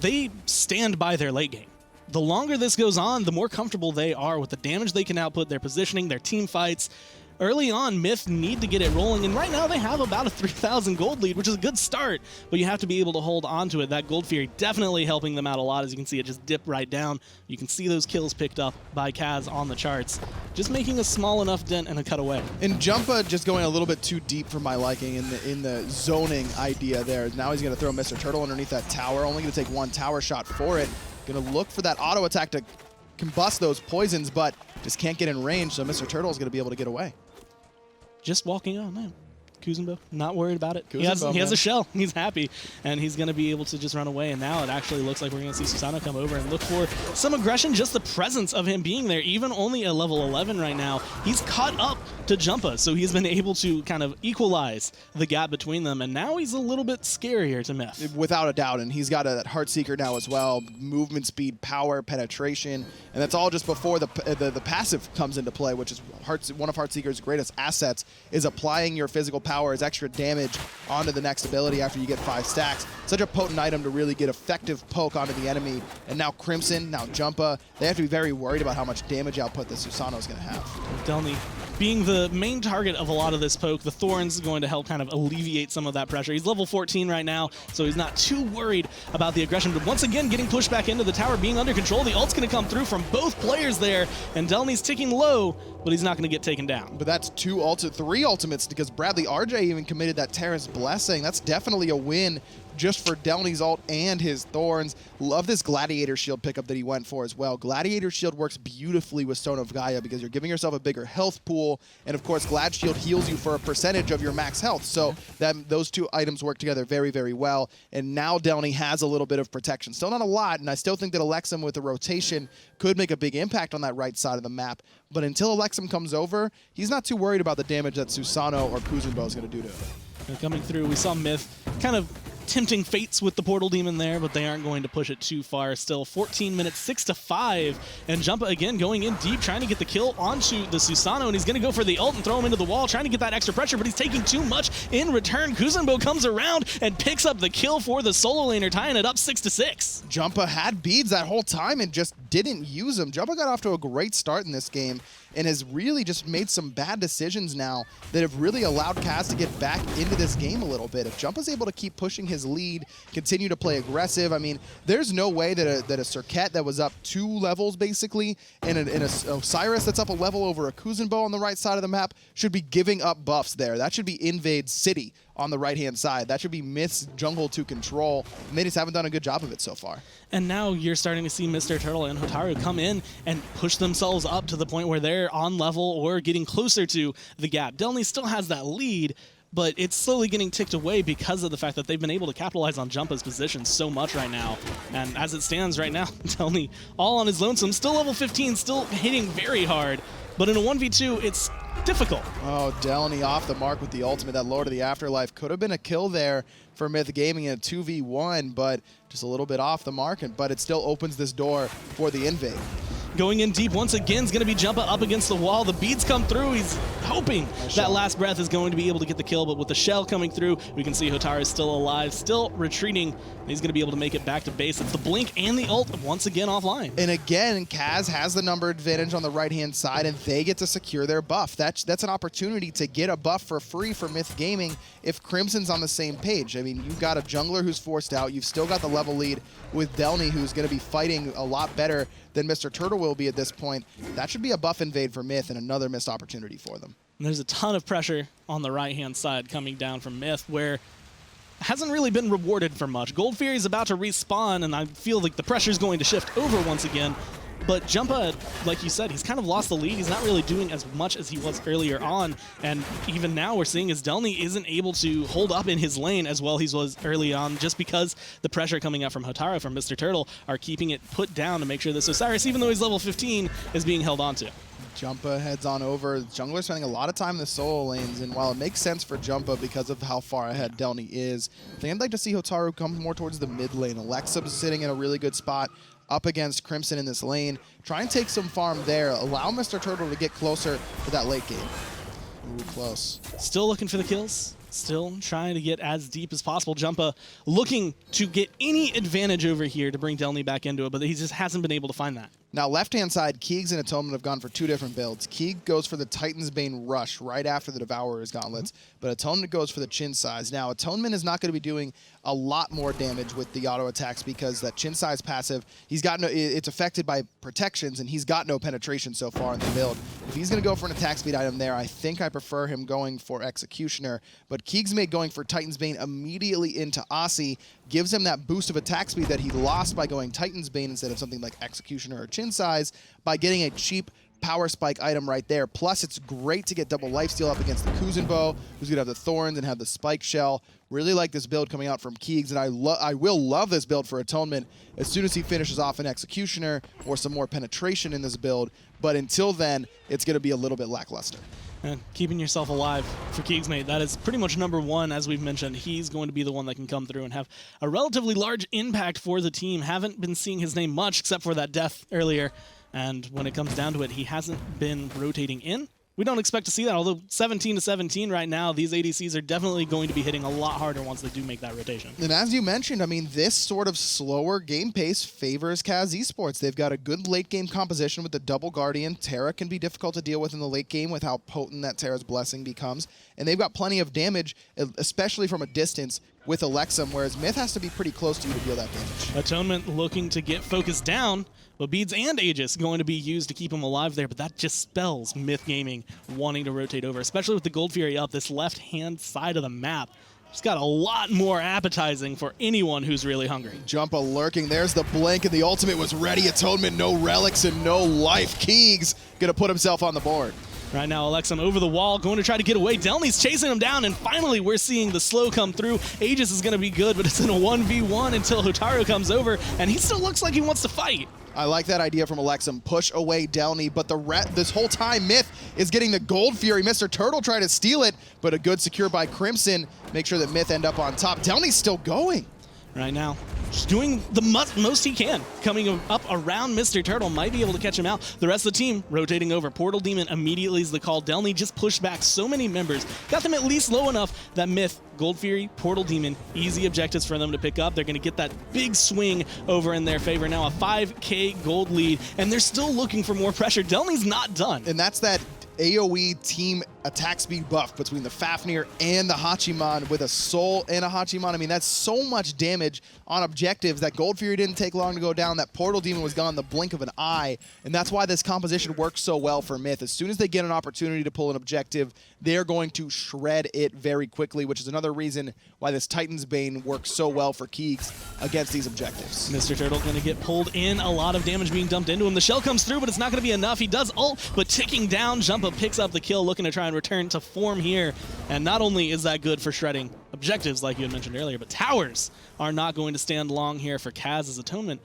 they stand by their late game. The longer this goes on, the more comfortable they are with the damage they can output, their positioning, their team fights. Early on, Myth need to get it rolling, and right now they have about a 3,000 gold lead, which is a good start, but you have to be able to hold on to it. That Gold Fury definitely helping them out a lot. As you can see, it just dipped right down. You can see those kills picked up by CAZ on the charts, just making a small enough dent and a cutaway. And Jumpahhh just going a little bit too deep for my liking in the zoning idea there. Now he's going to throw Mr. Turtle underneath that tower, only going to take one tower shot for it. Going to look for that auto attack to combust those poisons, but just can't get in range, so Mr. Turtle is going to be able to get away. Just walking on now. Kuzenbo, not worried about it. Kuzenbo, He has a shell. He's happy, and he's going to be able to just run away. And now it actually looks like we're going to see Susano come over and look for some aggression. Just the presence of him being there, even only at level 11 right now, he's caught up to Jumpahhh, so he's been able to kind of equalize the gap between them. And now he's a little bit scarier to Myth. Without a doubt, and he's got that Heartseeker now as well. Movement speed, power, penetration, and that's all just before the passive comes into play, which is one of Heartseeker's greatest assets, is applying your physical power as extra damage onto the next ability after you get 5 stacks. Such a potent item to really get effective poke onto the enemy. And now Crimson, now Jumpahhh, they have to be very worried about how much damage output that Susano is going to have. Delnyy being the main target of a lot of this poke, the Thorn's going to help kind of alleviate some of that pressure. He's level 14 right now, so he's not too worried about the aggression. But once again, getting pushed back into the tower, being under control. The ult's going to come through from both players there, and Delny's ticking low, but he's not going to get taken down. But that's 3 ultimates, because BradleyRJ even committed that Terra's Blessing. That's definitely a win just for Delny's ult and his Thorns. Love this Gladiator Shield pickup that he went for as well. Gladiator Shield works beautifully with Stone of Gaia because you're giving yourself a bigger health pool, and of course Glad Shield heals you for a percentage of your max health. So those two items work together very, very well. And now Delnyy has a little bit of protection. Still not a lot, and I still think that Elexum with the rotation could make a big impact on that right side of the map. But until Elexum comes over, he's not too worried about the damage that Susano or Kuzenbo is going to do to him. And coming through, we saw Myth kind of tempting fates with the Portal Demon there, but they aren't going to push it too far. Still 14 minutes, 6-5, and Jumpahhh again going in deep, trying to get the kill onto the Susano, and he's going to go for the ult and throw him into the wall, trying to get that extra pressure, but he's taking too much in return. Kuzenbo comes around and picks up the kill for the solo laner, tying it up 6-6. Jumpahhh had beads that whole time and just didn't use them. Jumpahhh got off to a great start in this game and has really just made some bad decisions now that have really allowed CAZ to get back into this game a little bit. If Jumpahh's able to keep pushing his lead, continue to play aggressive, I mean, there's no way that a Serqet that was up 2 levels basically, and a Osiris that's up a level over a Kuzenbo on the right side of the map should be giving up buffs there. That should be Invade City on the right-hand side. That should be Myth's jungle to control, and they just haven't done a good job of it so far. And now you're starting to see Mr. Turtle and Hotaru come in and push themselves up to the point where they're on level or getting closer to the gap. Delnyy still has that lead, but it's slowly getting ticked away because of the fact that they've been able to capitalize on Jumpahh's position so much right now. And as it stands right now, Delnyy all on his lonesome, still level 15, still hitting very hard, but in a 1v2, it's difficult. Oh, Delnyy off the mark with the ultimate. That Lord of the Afterlife could have been a kill there for Myth Gaming in a 2v1, but just a little bit off the mark, but it still opens this door for the invade. Going in deep once again is going to be Jumpahhh up against the wall. The beads come through. He's hoping that last breath is going to be able to get the kill, but with the shell coming through, we can see Hotaru is still alive, still retreating. He's going to be able to make it back to base. It's the blink and the ult once again offline. And again, KAZ has the number advantage on the right-hand side, and they get to secure their buff. That's an opportunity to get a buff for free for Myth Gaming if Crimson's on the same page. I mean, you've got a jungler who's forced out. You've still got the level lead with Delnyy, who's going to be fighting a lot better than Mr. Turtle will be at this point. That should be a buff invade for Myth and another missed opportunity for them. And there's a ton of pressure on the right-hand side coming down from Myth, where hasn't really been rewarded for much. Gold Fury is about to respawn, and I feel like the pressure is going to shift over once again. But Jumpahhh, like you said, he's kind of lost the lead. He's not really doing as much as he was earlier on. And even now we're seeing as Delnyy isn't able to hold up in his lane as well as he was early on, just because the pressure coming out from Hotaru, from Mr. Turtle, are keeping it put down to make sure that Osiris, even though he's level 15, is being held onto. Jumpahhh heads on over. Jungler's spending a lot of time in the solo lanes, and while it makes sense for Jumpahhh because of how far ahead Delnyy is, I think I'd like to see Hotaru come more towards the mid lane. Elexum's sitting in a really good spot up against Crimson in this lane. Try and take some farm there. Allow Mr. Turtle to get closer to that late game. Ooh, close. Still looking for the kills. Still trying to get as deep as possible. Jumpahhh looking to get any advantage over here to bring Delnyy back into it, but he just hasn't been able to find that. Now, left-hand side, Keegs and Atonement have gone for two different builds. Keeg goes for the Titan's Bane Rush right after the Devourer's Gauntlets, but Atonement goes for the Chin Size. Now, Atonement is not going to be doing a lot more damage with the auto attacks because that Chin Size passive, he's got no, it's affected by protections, and he's got no penetration so far in the build. If he's going to go for an attack speed item there, I think I prefer him going for Executioner, but KeegsMate going for Titan's Bane immediately into Aussie gives him that boost of attack speed that he lost by going Titan's Bane instead of something like Executioner or Chin Size by getting a cheap power spike item right there. Plus, it's great to get double lifesteal up against the Kuzenbo, who's going to have the Thorns and have the Spike Shell. Really like this build coming out from Keegs, and I will love this build for Atonement as soon as he finishes off an Executioner or some more penetration in this build. But until then, it's going to be a little bit lackluster. And keeping yourself alive for KeegsMate, that is pretty much number one, as we've mentioned. He's going to be the one that can come through and have a relatively large impact for the team. Haven't been seeing his name much except for that death earlier. And when it comes down to it, he hasn't been rotating in. We don't expect to see that, although 17-17 right now, these ADCs are definitely going to be hitting a lot harder once they do make that rotation. And as you mentioned, I mean, this sort of slower game pace favors CAZ Esports. They've got a good late game composition with the double Guardian. Terra can be difficult to deal with in the late game with how potent that Terra's Blessing becomes. And they've got plenty of damage, especially from a distance, with Elexum, whereas Myth has to be pretty close to you to deal that damage. Atonement looking to get focused down, but Beads and Aegis going to be used to keep him alive there, but that just spells Myth Gaming wanting to rotate over, especially with the Gold Fury up this left-hand side of the map. It's got a lot more appetizing for anyone who's really hungry. Jumpahhh lurking. There's the blink, and the ultimate was ready. Atonement, no relics and no life. Keegs gonna put himself on the board. Right now, Elexum over the wall, going to try to get away. Delny's chasing him down, and finally we're seeing the slow come through. Aegis is going to be good, but it's in a 1v1 until Hotaru comes over, and he still looks like he wants to fight. I like that idea from Elexum. Push away Delnyy, but this whole time, Myth is getting the Gold Fury. Mr. Turtle tried to steal it, but a good secure by Crimson. Make sure that Myth end up on top. Delny's still going. Right now, just doing the most he can. Coming up around Mr. Turtle, might be able to catch him out. The rest of the team rotating over. Portal Demon immediately is the call. Delnyy just pushed back so many members. Got them at least low enough that Myth, Gold Fury, Portal Demon, easy objectives for them to pick up. They're going to get that big swing over in their favor. Now a 5K gold lead, and they're still looking for more pressure. Delny's not done. And that's that AoE team attack speed buff between the Fafnir and the Hachiman with a Soul and a Hachiman. I mean, that's so much damage on objectives. That Gold Fury didn't take long to go down. That Portal Demon was gone in the blink of an eye. And that's why this composition works so well for Myth. As soon as they get an opportunity to pull an objective, they're going to shred it very quickly, which is another reason why this Titan's Bane works so well for Keegs against these objectives. Mr. Turtle going to get pulled in. A lot of damage being dumped into him. The shell comes through, but it's not going to be enough. He does ult, but ticking down. Jumpahhh picks up the kill, looking to try and return to form here. And not only is that good for shredding objectives, like you had mentioned earlier, but towers are not going to stand long here for KAZ's Atonement.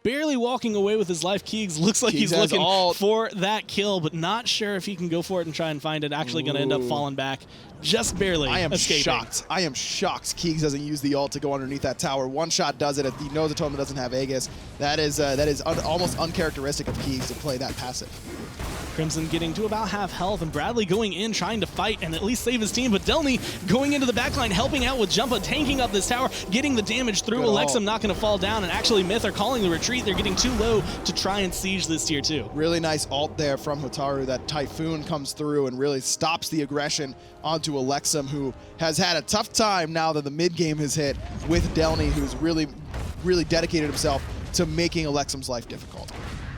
barely walking away with his life. Keegs looks like he's has looking ult. for that kill, but not sure if he can go for it and try and find it. Actually going to end up falling back just barely. I am escaping. shocked. I am shocked Keegs doesn't use the ult to go underneath that tower. One shot does it. If he knows Atonement doesn't have Aegis, that is almost uncharacteristic of Keegs to play that passive. Crimson getting to about half health, and Bradley going in trying to fight and at least save his team, but Delnyy going into the backline, helping out with Jumpahhh, tanking up this tower, getting the damage through. Good Elexum ult. not going to fall down, and actually Myth are calling the retreat. They're getting too low to try and siege this tier 2. Really nice ult there from Hotaru. That Typhoon comes through and really stops the aggression onto Elexum, who has had a tough time now that the mid game has hit with Delnyy, who's really dedicated himself to making Elexum's life difficult.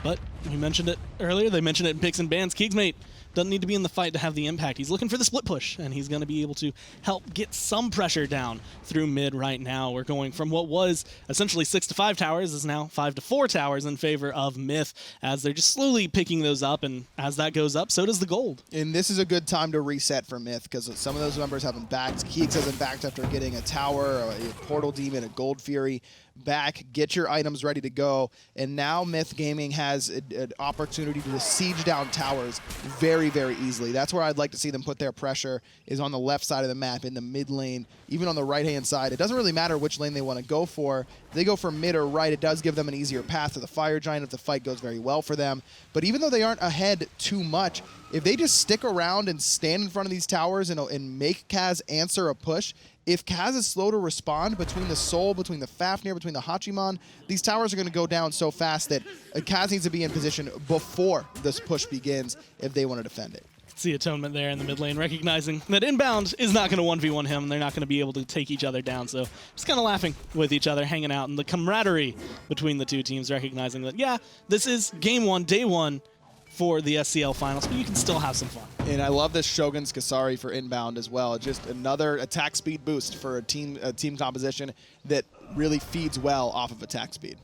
But we mentioned it earlier. They mentioned it in picks and bans. KeegsMate doesn't need to be in the fight to have the impact. He's looking for the split push, and he's going to be able to help get some pressure down through mid right now. We're going from what was essentially 6 to 5 towers is now 5 to 4 towers in favor of Myth, as they're just slowly picking those up, and as that goes up, so does the gold. And this is a good time to reset for Myth, because some of those numbers haven't backed. Keegs hasn't backed after getting a tower, a Portal Demon, a Gold Fury back. Get your items ready to go. And now Myth Gaming has an opportunity to siege down towers very, very easily. That's where I'd like to see them put their pressure, is on the left side of the map, in the mid lane, even on the right-hand side. It doesn't really matter which lane they want to go for. If they go for mid or right, it does give them an easier path to the Fire Giant if the fight goes very well for them. But even though they aren't ahead too much, if they just stick around and stand in front of these towers and make KAZ answer a push, if KAZ is slow to respond between the Soul, between the Fafnir, between the Hachiman, these towers are going to go down so fast that KAZ needs to be in position before this push begins if they want to defend it. See Atonement there in the mid lane, recognizing that Inbound is not going to 1v1 him. They're not going to be able to take each other down, so just kind of laughing with each other, hanging out, and the camaraderie between the two teams, recognizing that, yeah, this is game 1, day 1, for the SCL finals, but you can still have some fun. And I love this Shogun's Kasari for Inbound as well. Just another attack speed boost for a team composition that really feeds well off of attack speed.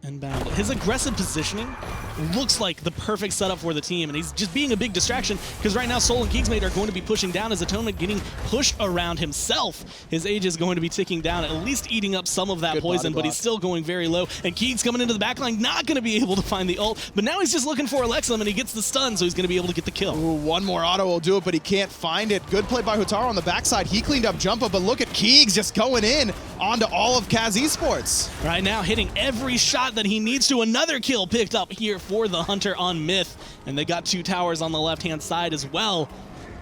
Inbound. His aggressive positioning looks like the perfect setup for the team, and he's just being a big distraction because right now Soul and KeegsMate are going to be pushing down as Atonement getting pushed around himself. His age is going to be ticking down, at least eating up some of that Good poison, body but block. he's still going very low, and Keegs coming into the backline, not going to be able to find the ult, but now he's just looking for Elexum, and he gets the stun, so he's going to be able to get the kill. Ooh, one more auto will do it, but he can't find it. Good play by Hotaru on the backside. He cleaned up Jumpahhh, but look at Keegs just going in onto all of CAZ Esports. Right now, hitting every shot that he needs to. Another kill picked up here for the Hunter on Myth, and they got 2 towers on the left-hand side as well.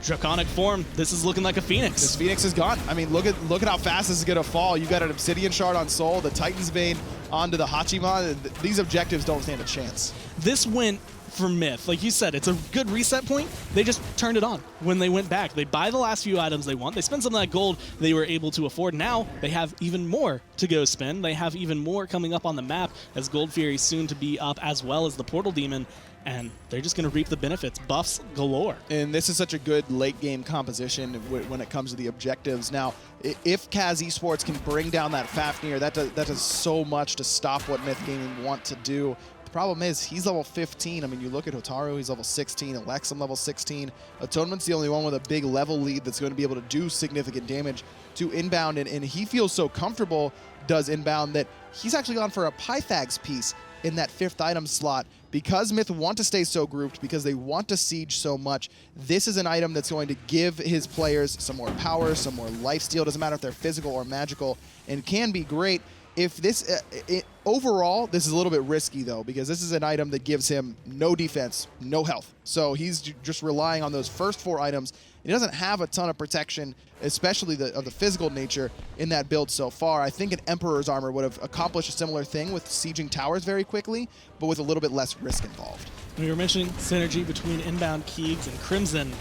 Draconic form. This is looking like a Phoenix. This Phoenix is gone. I mean, look at how fast this is going to fall. You got an Obsidian Shard on Soul, the Titan's Vein onto the Hachiman. These objectives don't stand a chance. This went for Myth. Like you said, it's a good reset point. They just turned it on when they went back. They buy the last few items they want. They spend some of that gold they were able to afford. Now they have even more to go spend. They have even more coming up on the map, as Gold Fury soon to be up, as well as the Portal Demon, and they're just going to reap the benefits. Buffs galore. And this is such a good late game composition when it comes to the objectives. Now, if CAZ Esports can bring down that Fafnir, that does so much to stop what Myth Gaming want to do. The problem is he's level 15. I mean, you look at Hotaru, he's level 16, Elexum level 16. Atonement's the only one with a big level lead that's going to be able to do significant damage to Inbound, and he feels so comfortable, does Inbound, that he's actually gone for a Pythags piece in that 5th item slot. Because Myth want to stay so grouped, because they want to siege so much, this is an item that's going to give his players some more power, some more lifesteal. Doesn't matter if they're physical or magical, and can be great. If this, overall, this is a little bit risky though, because this is an item that gives him no defense, no health. So he's just relying on those first 4 items. He doesn't have a ton of protection, especially of the physical nature in that build so far. I think an Emperor's Armor would have accomplished a similar thing with sieging towers very quickly, but with a little bit less risk involved. We were mentioning synergy between Inbound, Keegs, and Crimson,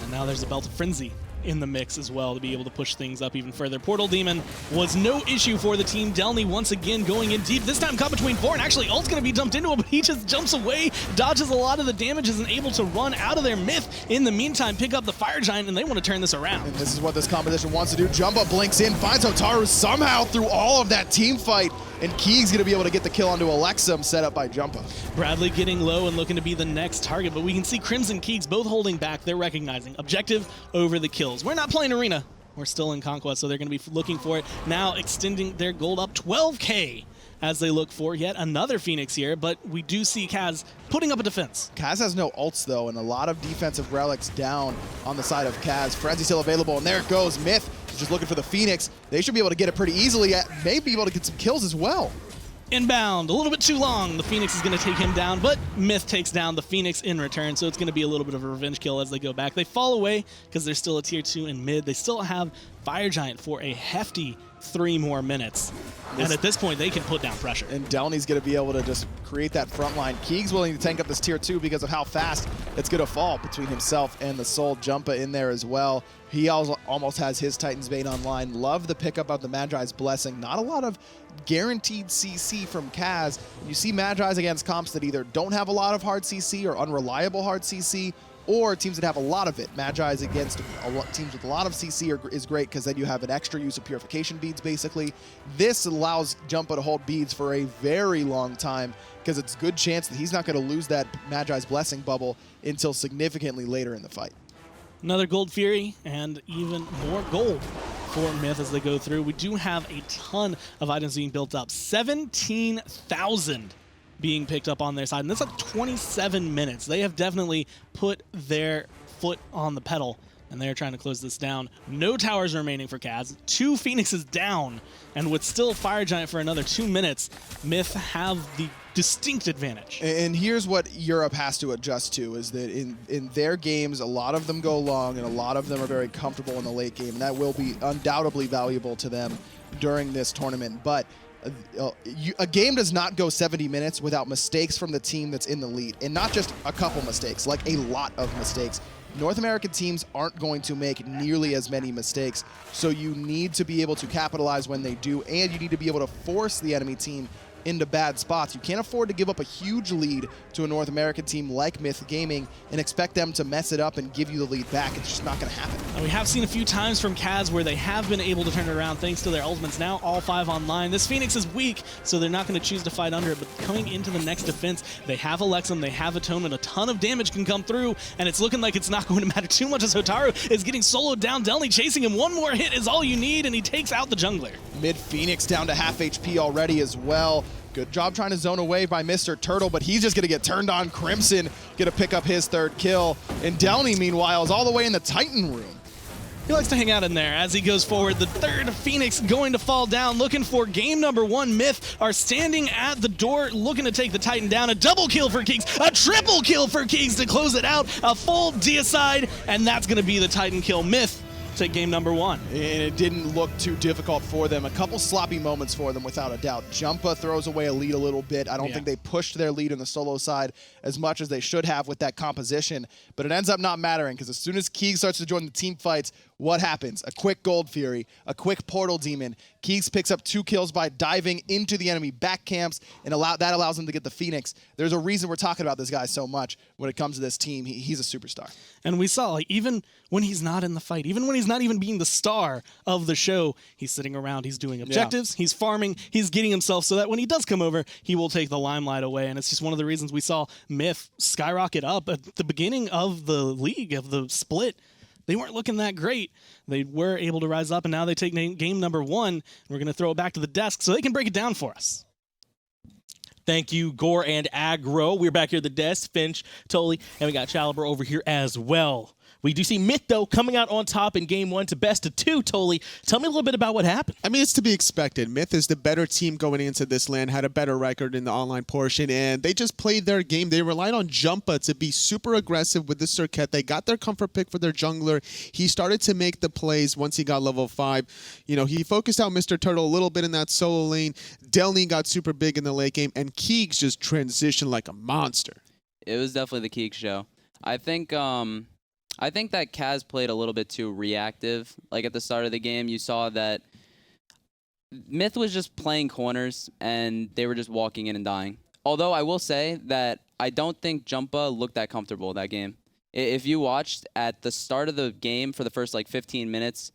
and now there's a Belt of Frenzy in the mix as well to be able to push things up even further. Portal Demon was no issue for the team. Delnyy once again going in deep. This time caught between 4, and actually ult's going to be dumped into him, but he just jumps away, dodges a lot of the damage, isn't able to run out of their Myth. In the meantime, pick up the Fire Giant, and they want to turn this around. And this is what this composition wants to do. Jumpahhh blinks in, finds Hotaru somehow through all of that team fight, and Keegs going to be able to get the kill onto Elexum, set up by Jumpahhh. Bradley getting low and looking to be the next target, but we can see Crimson Keegs both holding back. They're recognizing objective over the kills. We're not playing Arena. We're still in Conquest, so they're going to be looking for it. Now extending their gold up 12K as they look for yet another Phoenix here, but we do see KAZ putting up a defense. KAZ has no ults, though, and a lot of defensive relics down on the side of KAZ. Frenzy still available, and there it goes. Myth is just looking for the Phoenix. They should be able to get it pretty easily, maybe be able to get some kills as well. Inbound, a little bit too long. The Phoenix is going to take him down, but Myth takes down the Phoenix in return, so it's going to be a little bit of a revenge kill as they go back. They fall away because there's still a tier 2 in mid. They still have Fire Giant for a hefty 3 more minutes. And at this point, they can put down pressure. And Delny's going to be able to just create that front line. Keegs willing to tank up this tier 2 because of how fast it's going to fall between himself and the Soul Jumpahhh in there as well. He also almost has his Titan's Bane online. Love the pickup of the Magi's Blessing. Not a lot of guaranteed CC from KAZ. You see Magi's against comps that either don't have a lot of hard CC or unreliable hard CC, or teams that have a lot of it. Magi's against teams with a lot of CC is great because then you have an extra use of purification beads, basically. This allows Jumpahhh to hold beads for a very long time because it's a good chance that he's not going to lose that Magi's Blessing bubble until significantly later in the fight. Another Gold Fury and even more gold for Myth as they go through. We do have a ton of items being built up. 17,000 being picked up on their side, and that's like 27 minutes. They have definitely put their foot on the pedal, and they're trying to close this down. No towers remaining for KAZ. 2 Phoenixes down, and with still Fire Giant for another 2 minutes, Myth have the distinct advantage. And here's what Europe has to adjust to, is that in their games, a lot of them go long, and a lot of them are very comfortable in the late game, and that will be undoubtedly valuable to them during this tournament. But a game does not go 70 minutes without mistakes from the team that's in the lead, and not just a couple mistakes, like a lot of mistakes. North American teams aren't going to make nearly as many mistakes, so you need to be able to capitalize when they do, and you need to be able to force the enemy team into bad spots. You can't afford to give up a huge lead to a North American team like Myth Gaming and expect them to mess it up and give you the lead back. It's just not going to happen. And we have seen a few times from KAZ where they have been able to turn it around thanks to their ultimates. Now all 5 online. This Phoenix is weak, so they're not going to choose to fight under it, but coming into the next defense, they have Elexum, they have Atonement, a ton of damage can come through, and it's looking like it's not going to matter too much as Hotaru is getting soloed down. Delnyy chasing him. One more hit is all you need, and he takes out the jungler. Mid Phoenix down to half HP already as well. Good job trying to zone away by Mr. Turtle, but he's just going to get turned on. Crimson going to pick up his 3rd kill. And Delnyy, meanwhile, is all the way in the Titan room. He likes to hang out in there as he goes forward. The 3rd Phoenix going to fall down, looking for game number 1. Myth are standing at the door, looking to take the Titan down. A double kill for Keegs, a triple kill for Keegs to close it out. A full deicide, and that's going to be the Titan kill. Myth take game number 1. And it didn't look too difficult for them. A couple sloppy moments for them, without a doubt. Jumpahhh throws away a lead a little bit. I don't think they pushed their lead in the solo side as much as they should have with that composition, but it ends up not mattering because as soon as Keegs starts to join the team fights, what happens? A quick Gold Fury, a quick Portal Demon. Keegs picks up 2 kills by diving into the enemy back camps, and that allows him to get the Phoenix. There's a reason we're talking about this guy so much when it comes to this team. He's a superstar. And we saw, like, even when he's not in the fight, even when he's not even being the star of the show, he's sitting around, he's doing objectives, he's farming, he's getting himself so that when he does come over, he will take the limelight away. And it's just one of the reasons we saw Myth skyrocket up at the beginning of the league, of the split. They weren't looking that great. They were able to rise up, and now they take game number 1. We're going to throw it back to the desk so they can break it down for us. Thank you, Gore and Aggro. We're back here at the desk, Finch, Tolly, and we got Chalibur over here as well. We do see Myth, though, coming out on top in game 1 to best of 2. Tolly, tell me a little bit about what happened. I mean, it's to be expected. Myth is the better team going into this LAN, had a better record in the online portion, and they just played their game. They relied on Jumpahhh to be super aggressive with the Serqet. They got their comfort pick for their jungler. He started to make the plays once he got level 5. You know, he focused out Mr. Turtle a little bit in that solo lane. Delnyy got super big in the late game, and Keegs just transitioned like a monster. It was definitely the Keegs show. I think that KAZ played a little bit too reactive. Like at the start of the game, you saw that Myth was just playing corners, and they were just walking in and dying. Although I will say that I don't think Jumpahhh looked that comfortable that game. If you watched at the start of the game for the first like 15 minutes,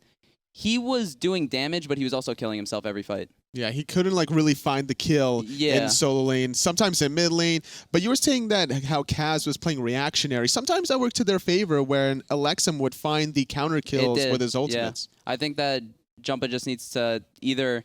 he was doing damage, but he was also killing himself every fight. Yeah, he couldn't like really find the kill in solo lane, sometimes in mid lane. But you were saying that how KAZ was playing reactionary. Sometimes that worked to their favor when Elexum would find the counter kills with his ultimates. Yeah. I think that Jumpahhh just needs to either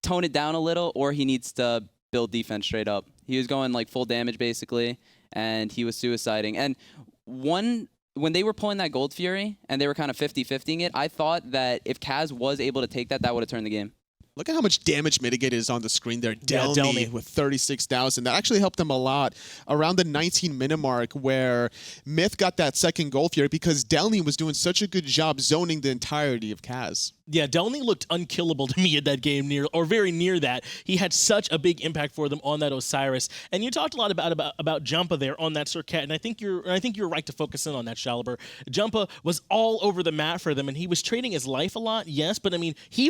tone it down a little, or he needs to build defense straight up. He was going like full damage basically, and he was suiciding. And when they were pulling that Gold Fury and they were kind of 50-50ing it, I thought that if KAZ was able to take that, that would have turned the game. Look at how much damage mitigated is on the screen there. Yeah, Delnyy with 36,000. That actually helped them a lot around the 19-minute mark where Myth got that second goal fury because Delnyy was doing such a good job zoning the entirety of KAZ. Yeah, Delnyy looked unkillable to me at that game, or very near that. He had such a big impact for them on that Osiris. And you talked a lot about Jumpahhh there on that Serqet, and I think you're right to focus in on that, Shaliber. Jumpahhh was all over the map for them, and he was trading his life a lot, yes, but I mean, I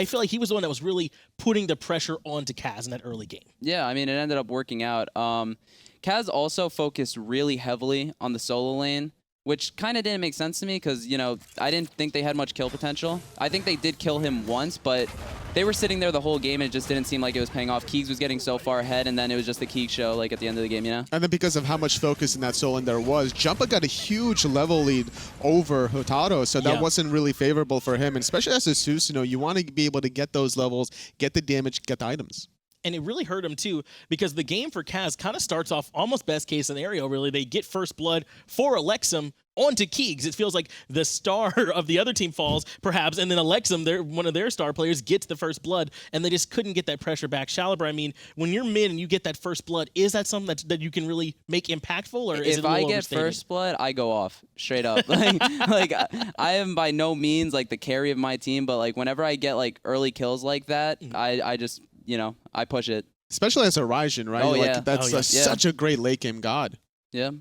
feel like he was the one that was really putting the pressure onto KAZ in that early game. Yeah, I mean, it ended up working out. KAZ also focused really heavily on the solo lane, which kind of didn't make sense to me because, you know, I didn't think they had much kill potential. I think they did kill him once, but they were sitting there the whole game and it just didn't seem like it was paying off. Keegs was getting so far ahead, and then it was just the Keegs show, like, at the end of the game, you know? And then because of how much focus in that solo lane there was, Jumpahhh got a huge level lead over Hotaru, so that wasn't really favorable for him. And especially as a Susano, you want to be able to get those levels, get the damage, get the items. And it really hurt him, too, because the game for KAZ kind of starts off almost best-case scenario, really. They get first blood for Elexum onto Keegs. It feels like the star of the other team falls, perhaps, and then Elexum, one of their star players, gets the first blood, and they just couldn't get that pressure back. Shaliber, I mean, when you're mid and you get that first blood, is that something that you can really make impactful, or is it a little If I get overstated? first blood, I go off, straight up. like I am by no means, like, the carry of my team, but, like, whenever I get, like, early kills like that, I just, you know, I push it. Especially as a Raijin, right? Oh, Like, yeah. that's such a great late game god. Yeah.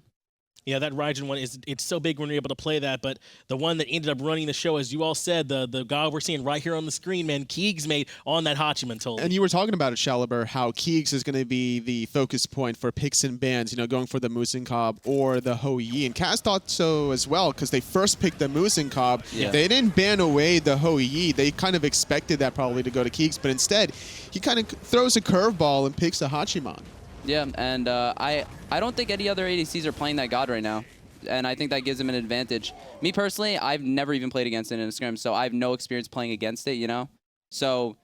Yeah, that Raijin one it's so big when you're able to play that, but the one that ended up running the show, as you all said, the god we're seeing right here on the screen, man, KeegsMate on that Hachiman totally. And you were talking about it, Shaliber, how Keegs is going to be the focus point for picks and bans, you know, going for the Muzen or the Hou-Yi. And KAZ thought so as well, because they first picked the Muzen. Yeah. They didn't ban away the Hou-Yi. They kind of expected that probably to go to Keegs, but instead, he kind of throws a curveball and picks a Hachiman. Yeah, and I don't think any other ADCs are playing that god right now, and I think that gives him an advantage. Me personally, I've never even played against it in a scrim, so I have no experience playing against it, you know? So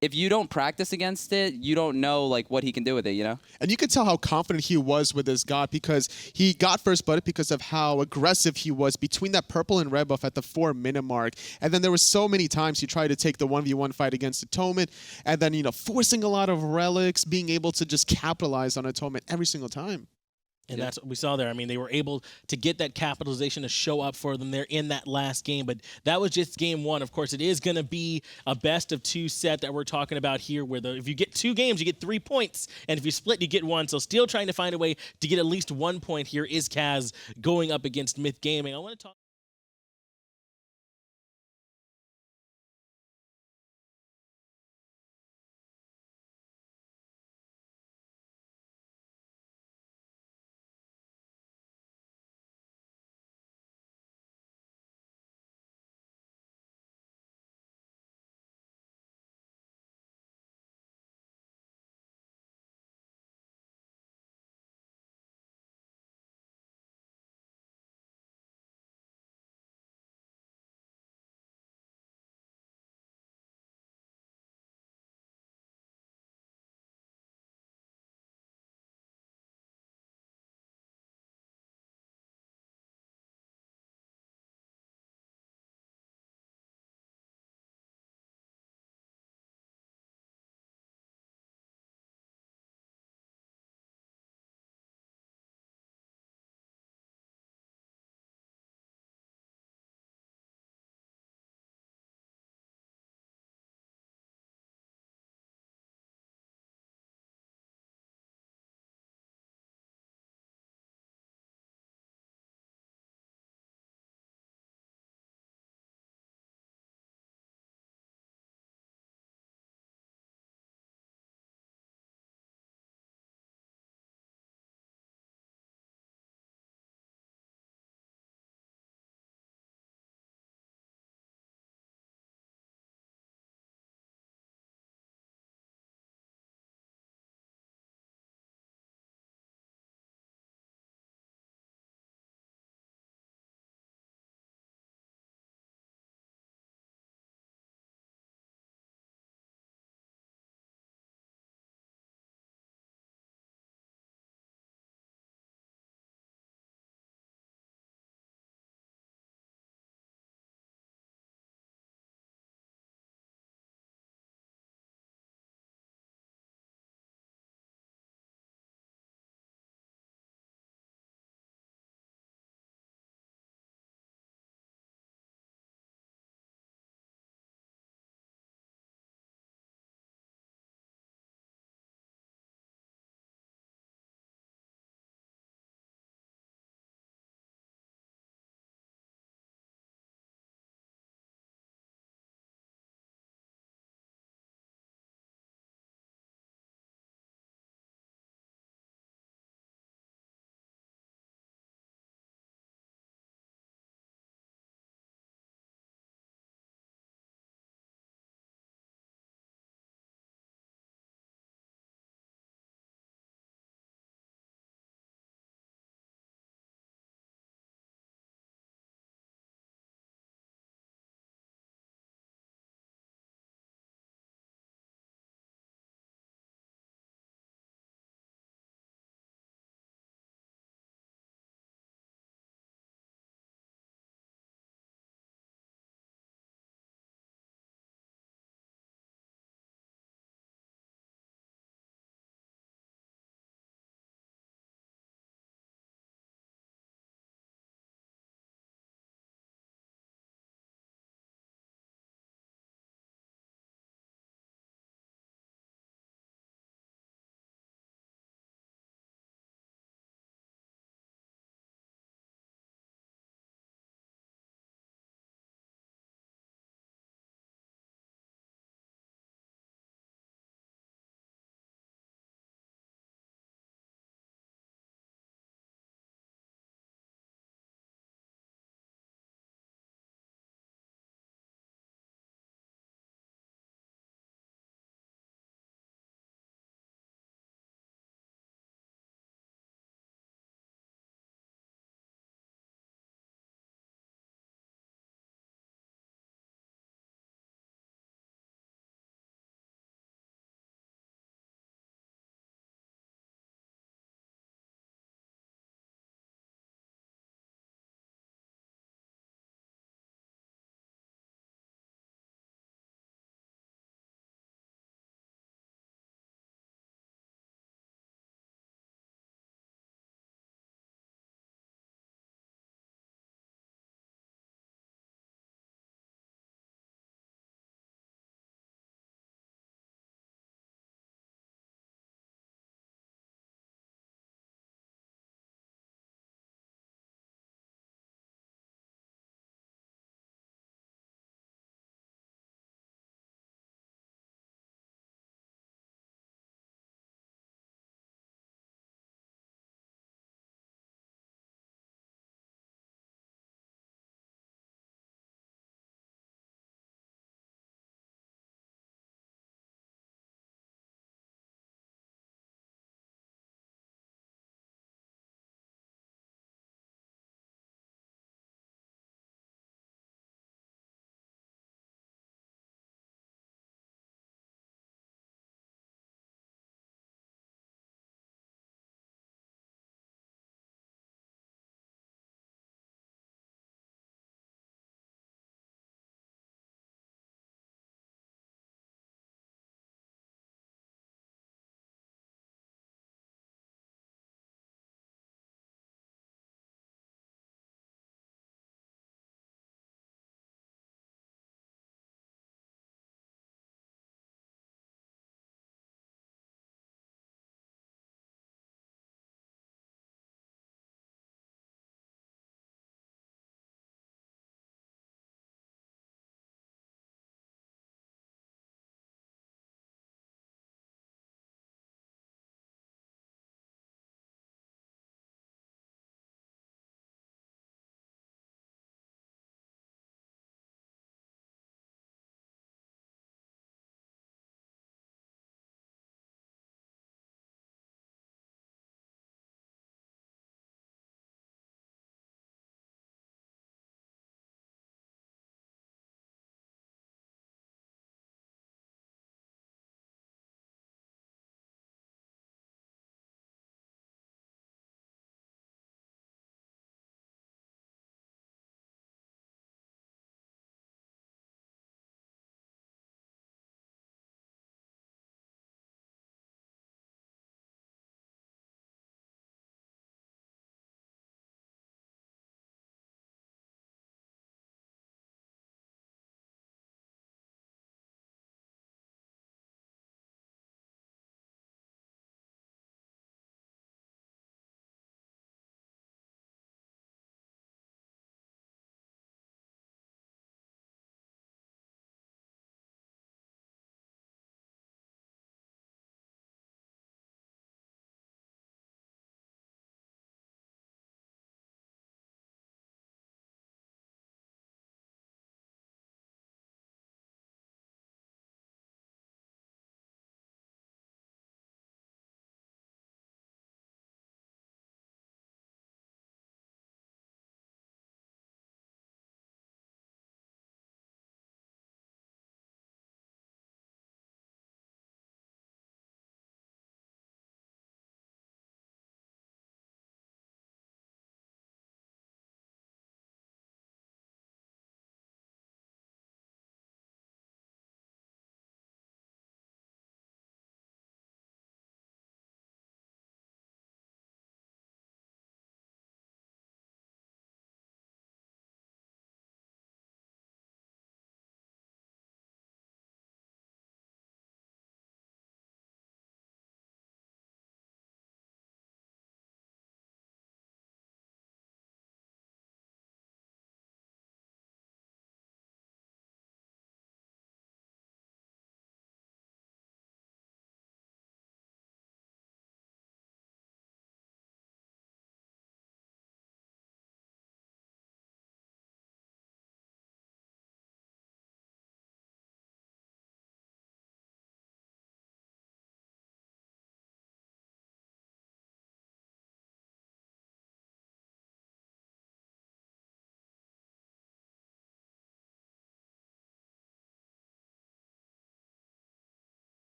if you don't practice against it, you don't know, like, what he can do with it, you know? And you could tell how confident he was with his god because he got first blood because of how aggressive he was between that purple and red buff at the 4-minute mark. And then there were so many times he tried to take the 1v1 fight against Atonement and then, you know, forcing a lot of relics, being able to just capitalize on Atonement every single time. And that's what we saw there. I mean, they were able to get that capitalization to show up for them there in that last game. But that was just game one. Of course, it is going to be a best-of-2 set that we're talking about here, where if you get 2 games, you get 3 points. And if you split, you get 1. So still trying to find a way to get at least 1 point here is KAZ going up against Myth Gaming. I want to talk